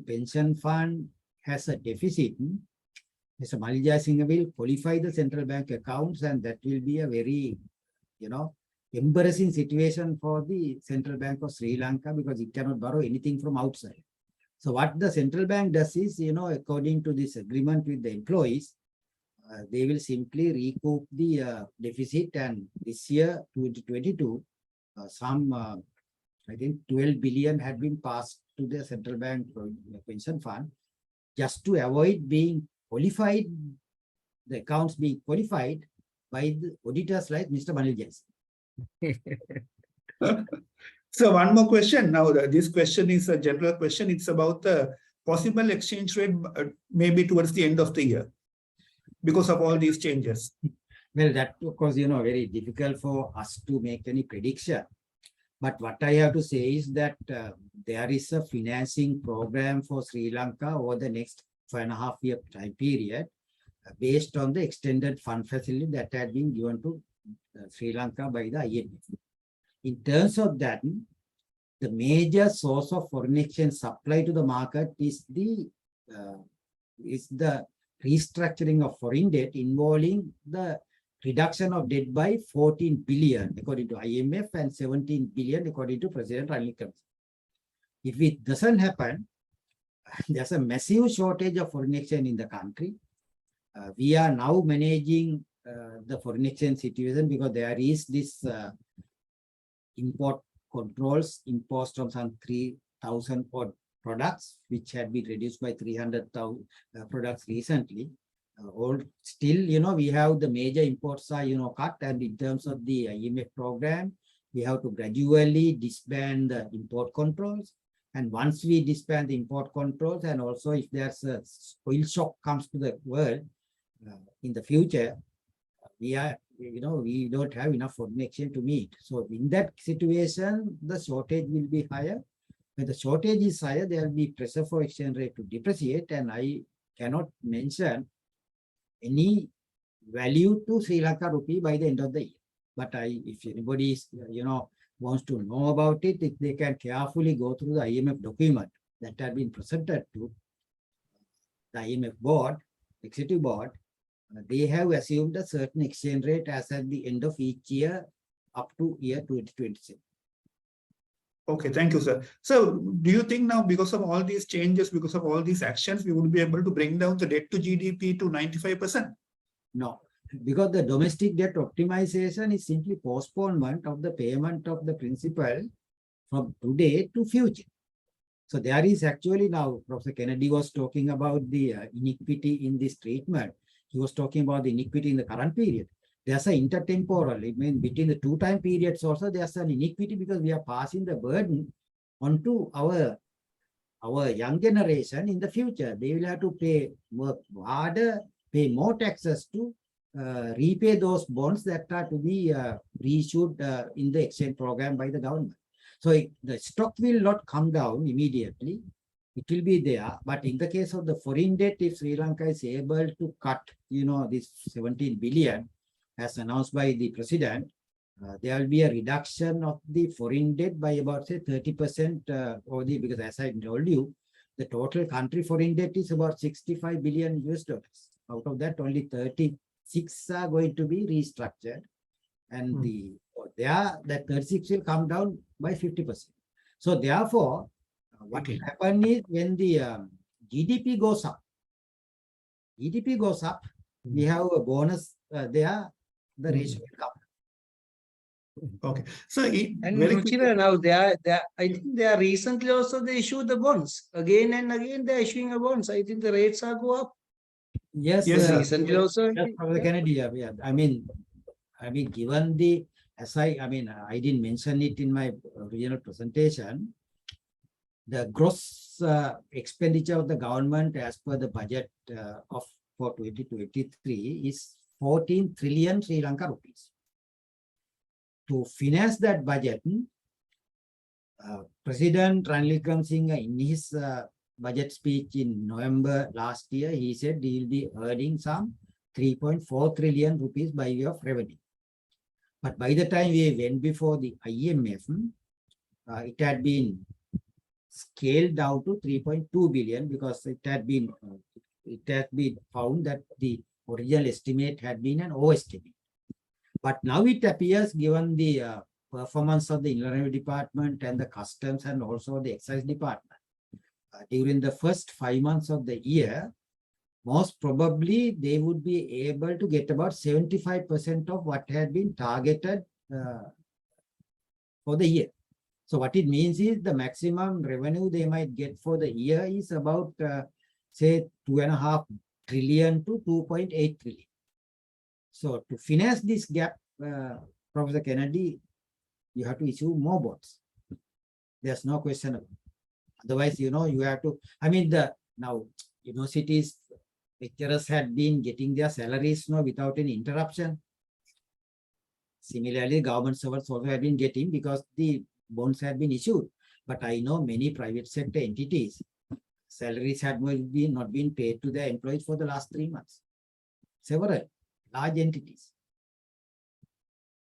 Pension Fund has a deficit, Mr. Malija Singh will qualify the central bank accounts, and that will be a very, embarrassing situation for the Central Bank of Sri Lanka, because it cannot borrow anything from outside. So what the central bank does is, according to this agreement with the employees, they will simply recoup the deficit. And this year, 2022, some, I think 12 billion had been passed to the central bank pension fund, just to avoid being qualified, the accounts being qualified by the auditors like Mr. Malija Singh. So one more question. Now, this question is a general question. It's about the possible exchange rate maybe towards the end of the year because of all these changes. Well, that of course, very difficult for us to make any prediction. But what I have to say is that there is a financing program for Sri Lanka over the next 5.5 year time period based on the extended fund facility that had been given to Sri Lanka by the IMF. In terms of that, the major source of foreign exchange supply to the market is the restructuring of foreign debt involving the reduction of debt by 14 billion according to IMF and 17 billion according to President Lanka. If it doesn't happen, there's a massive shortage of foreign exchange in the country. We are now managing the foreign exchange situation because there is this import controls imposed on some 3,000 odd products, which had been reduced by 300,000 products recently. Still, we have the major imports are, cut, and in terms of the IMF program, we have to gradually disband the import controls. And once we disband the import controls, and also if there's a oil shock comes to the world in the future, we are we don't have enough foreign exchange to meet. So in that situation, the shortage will be higher. When the shortage is higher, there will be pressure for exchange rate to depreciate, and I cannot mention any value to Sri Lanka rupee by the end of the year. But if anybody is, wants to know about it, if they can carefully go through the IMF document that had been presented to the IMF board, executive board, they have assumed a certain exchange rate as at the end of each year up to year 2027. Okay, thank you, sir. So do you think now, because of all these changes, because of all these actions, we would be able to bring down the debt to GDP to 95%? No, because the domestic debt optimization is simply postponement of the payment of the principal from today to future. So there is actually now, Professor Kennedy was talking about the inequity in this treatment. He was talking about the inequity in the current period. There's an intertemporal, it means between the two time periods also, there's an inequity because we are passing the burden onto our young generation in the future. They will have to work harder, pay more taxes to repay those bonds that are to be reissued in the exchange program by the government. So the stock will not come down immediately. It will be there. But in the case of the foreign debt, if Sri Lanka is able to cut, this 17 billion as announced by the president, there will be a reduction of the foreign debt by about, say, 30% because as I told you, the total country foreign debt is about 65 billion US dollars. Out of that, only 36 are going to be restructured. And that 36 will come down by 50%. So therefore, what will happen is when the GDP goes up, we have a bonus there, the ratio will come. Okay. So And very quickly, Ruchira, now I think they are recently also they issue the bonds. Again and again they are issuing a bonds. I think the rates are go up. Yes, Yes, sir. Recently also. yes, Professor Kennedy, yeah. I mean, given the, I didn't mention it in my original presentation, the gross expenditure of the government as per the budget for 2023 is 14 trillion Sri Lanka rupees. To finance that budget, President Ranil Wickremesinghe in his budget speech in November last year, he said he will be earning some 3.4 trillion rupees by way of revenue. But by the time we went before the IMF, it had been scaled down to 3.2 billion because it had been found that the original estimate had been an overestimate. But now it appears, given the performance of the Inland Revenue Department and the Customs and also the Excise Department, during the first 5 months of the year, most probably they would be able to get about 75% of what had been targeted for the year. So what it means is the maximum revenue they might get for the year is about, say, 2.5 trillion to 2.8 trillion. So to finance this gap, Professor Kennedy, you have to issue more bonds. There's no question about it. Otherwise, you have to, now universities, lecturers had been getting their salaries without any interruption. Similarly, government servants also have been getting because the bonds had been issued. But I know many private sector entities, salaries had not been paid to their employees for the last 3 months. Several large entities.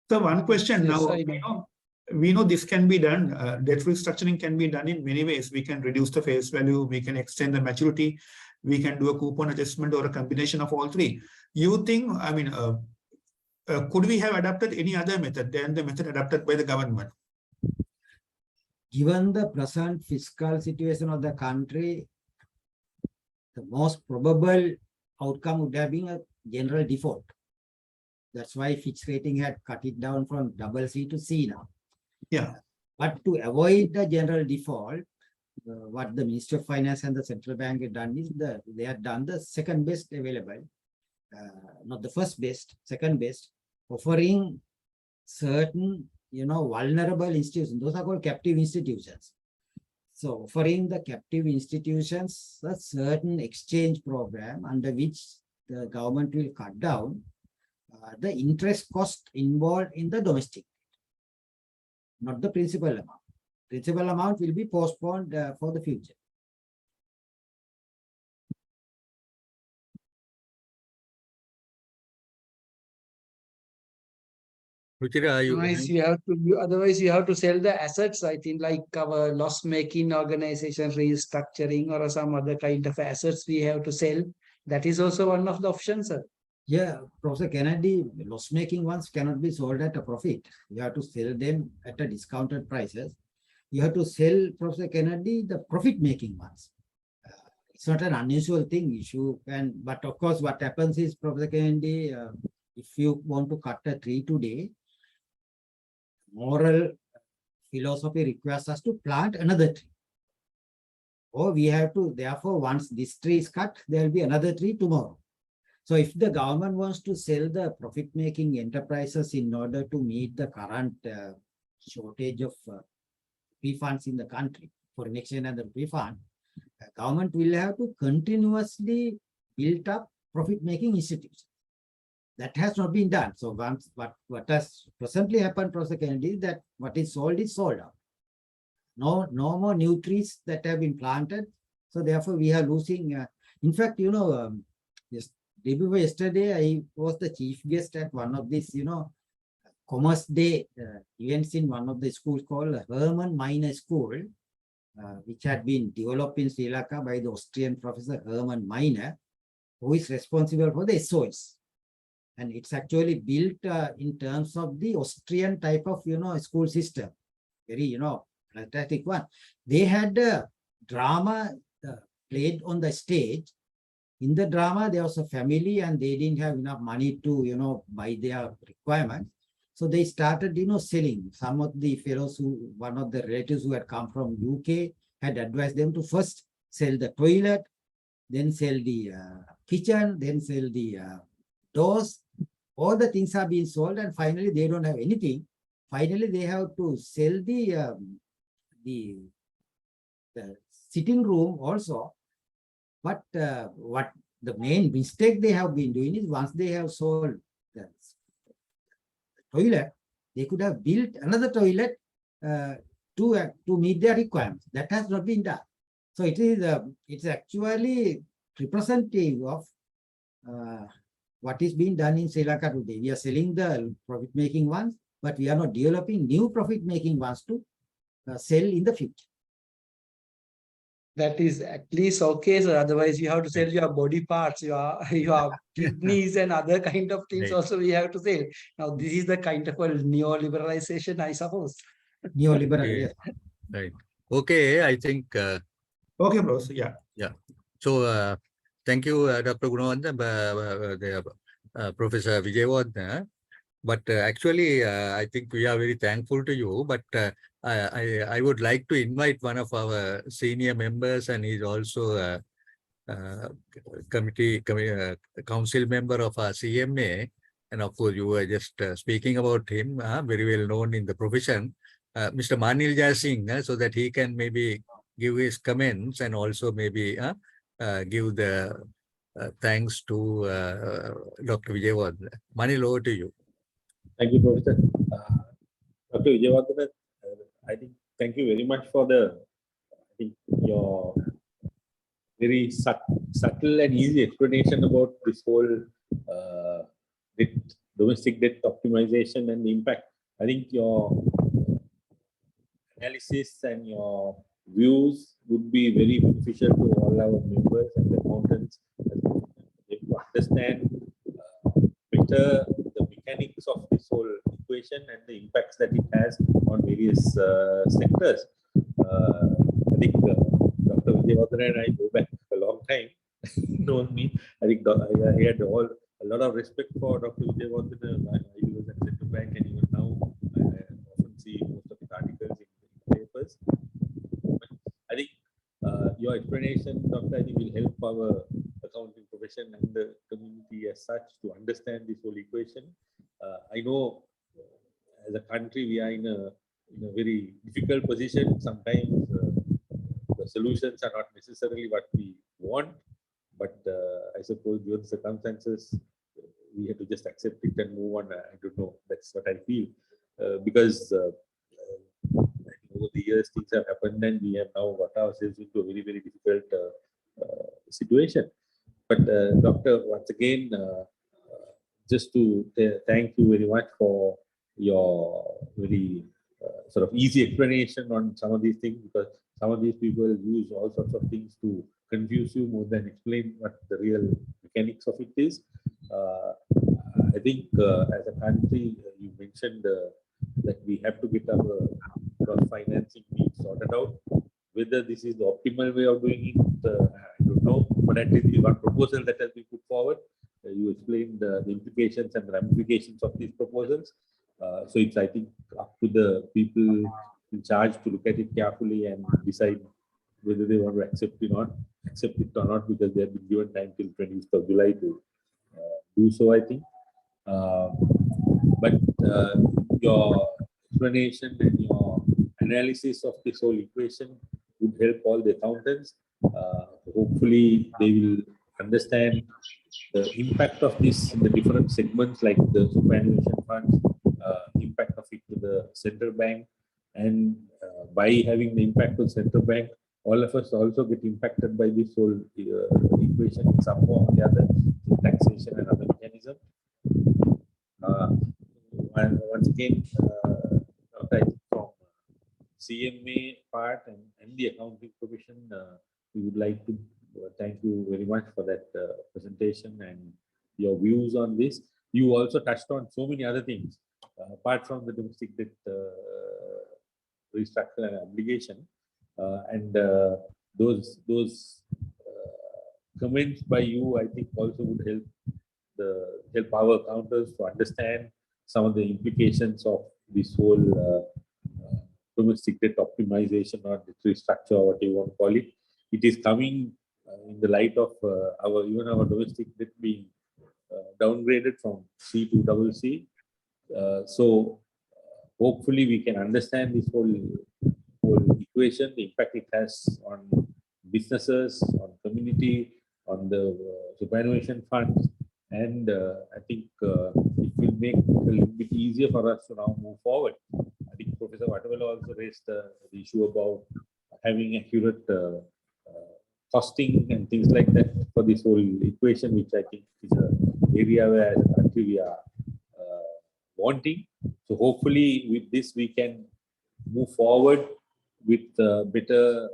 So one question Yes, now, we know this can be done, debt restructuring can be done in many ways. We can reduce the face value, we can extend the maturity, we can do a coupon adjustment or a combination of all three. You think, could we have adopted any other method than the method adopted by the government? Given the present fiscal situation of the country, the most probable outcome would have been a general default. That's why Fitch rating had cut it down from CC to C now. Yeah. But to avoid the general default, what the Ministry of Finance and the central bank had done is they had done the second best available, not the first best, second best, offering certain, vulnerable institutions. Those are called captive institutions. So offering the captive institutions a certain exchange program under which the government will cut down the interest cost involved in the domestic, not the principal amount. Principal amount will be postponed for the future. Ruchira, are you? Otherwise you have to sell the assets. I think like our loss-making organization restructuring or some other kind of assets we have to sell. That is also one of the options, sir. Yeah, Professor Kennedy, loss-making ones cannot be sold at a profit. You have to sell them at a discounted prices. You have to sell, Professor Kennedy, the profit-making ones. It's not an unusual thing. But of course, what happens is, Professor Kennedy, if you want to cut a tree today, moral philosophy requires us to plant another tree. Or we have to, therefore, once this tree is cut, there will be another tree tomorrow. So if the government wants to sell the profit-making enterprises in order to meet the current shortage of funds in the country, foreign exchange and the rupee fund, the government will have to continuously build up profit-making institutions. That has not been done. So once what has presently happened, Professor Kennedy, is that what is sold out. No more new trees that have been planted. So therefore, we are losing. In fact, day before yesterday, I was the chief guest at one of these, Commerce Day events in one of the schools called Herman Minor School, which had been developed in Sri Lanka by the Austrian professor Herman Minor, who is responsible for the SOS. And it's actually built in terms of the Austrian type of, school system. Very, fantastic one. They had a drama played on the stage. In the drama, there was a family and they didn't have enough money to, buy their requirements. So they started, selling. Some of the fellows one of the relatives who had come from UK had advised them to first sell the toilet, then sell the kitchen, then sell the doors. All the things are being sold and finally they don't have anything. Finally, they have to sell the sitting room also. But what the main mistake they have been doing is once they have sold the toilet, they could have built another toilet to meet their requirements. That has not been done. So it's actually representative of what is being done in Sri Lanka today. We are selling the profit-making ones, but we are not developing new profit-making ones to sell in the future. That is at least okay, sir. Otherwise, you have to sell your body parts, your kidneys and other kind of things Right. also we have to sell. Now, this is the kind of a neoliberalization, I suppose. Neoliberal, Okay. yes. Right. Okay, I think. Okay, bros. Yeah. So thank you, Dr. Gunawardhan, Professor Vijayawardhan. But actually, I think we are very thankful to you. But I would like to invite one of our senior members, and he's also a council member of our CMA. And of course, you were just speaking about him, very well known in the profession, Mr. Manil Jai Singh, so that he can maybe give his comments and also maybe give the thanks to Dr. Vijayawardhan. Manil, over to you. Thank you, Professor. Dr. Vijayawardhan, I think thank you very much for your very subtle and easy explanation about this whole domestic debt optimization and the impact. I think your analysis and your views would be very beneficial to all our members and the accountants to understand better the mechanics of this whole equation and the impacts that it has on various sectors. I think Dr. Vijayawardhan and I go back a long time. Known me. I think I had a lot of respect for Dr. Vijayawardhan. He was at Central Bank, and even now I often see most of his articles in the papers. But I think your explanation, Doctor, I think will help our accounting profession and the community as such to understand this whole equation. I know as a country we are in a very difficult position. Sometimes the solutions are not necessarily what we want, but I suppose given the circumstances, we have to just accept it and move on. I don't know. That's what I feel. Because over the years, things have happened and we have now got ourselves into a very, very difficult situation. But Doctor, once again, just to thank you very much for your very sort of easy explanation on some of these things, because some of these people use all sorts of things to confuse you more than explain what the real mechanics of it is. I think as a country, you mentioned that we have to get our cross-financing needs sorted out. Whether this is the optimal way of doing it, I don't know. But at least one proposal that has been put forward. You explained the implications and ramifications of these proposals. So it's, I think, up to the people in charge to look at it carefully and decide whether they want to accept it or not, because they have been given time till 20th of July to do so, I think. But your explanation and your analysis of this whole equation would help all the accountants. Hopefully, they will understand the impact of this in the different segments, like the superannuation funds, impact of it to the central bank, and by having the impact of central bank, all of us also get impacted by this whole equation in some form or the other, taxation and other mechanism. And once again, from CMA part and the accounting profession, we would like to thank you very much for that presentation and your views on this. You also touched on so many other things, apart from the domestic debt restructure and obligation. And those comments by you, I think, also would help our accountants to understand some of the implications of this whole domestic debt optimization or debt restructure, or what you want to call it. It is coming in the light of even our domestic debt being downgraded from C to CC. So hopefully we can understand this whole equation, the impact it has on businesses, on community, on the superannuation funds, and I think it will make it a little bit easier for us to now move forward. I think Professor Vatavella also raised the issue about having accurate costing and things like that for this whole equation, which I think is an area where as a country we are wanting. So hopefully with this we can move forward with better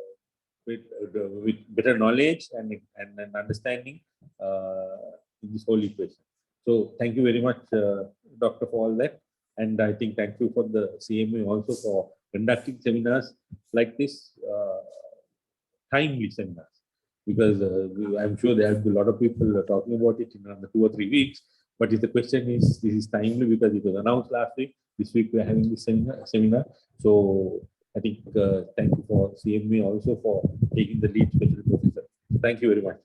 knowledge and an understanding in this whole equation. So thank you very much, Doctor, for all that. And I think thank you for the CMA also for conducting seminars like this, timely seminars, because I'm sure there will be a lot of people talking about it in another 2 or 3 weeks. But if the question is, this is timely because it was announced last week. This week we are having this seminar. So I think thank you for CMA also for taking the lead, special professor. Thank you very much.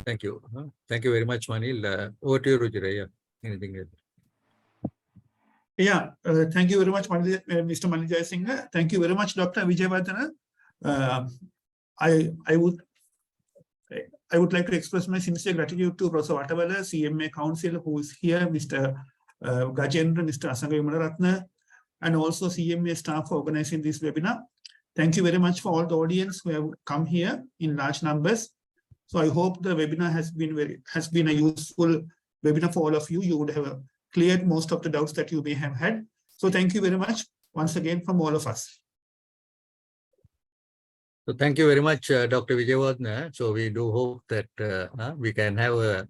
Thank you. Thank you very much, Manil. Over to you, Rujira. Yeah. Anything else? Yeah, thank you very much, Mr. Manijay Singh. Thank you very much, Dr. Vijayavardhana. I would like to express my sincere gratitude to Professor Vatavella, CMA Council, who is here, Mr. Gajendra, Mr. Asanga Vimalaratna, and also CMA staff for organizing this webinar. Thank you very much for all the audience who have come here in large numbers. So I hope the webinar has been a useful webinar for all of you. You would have cleared most of the doubts that you may have had. So thank you very much once again from all of us. So thank you very much, Dr. Vijayavardhana. So we do hope that we can have a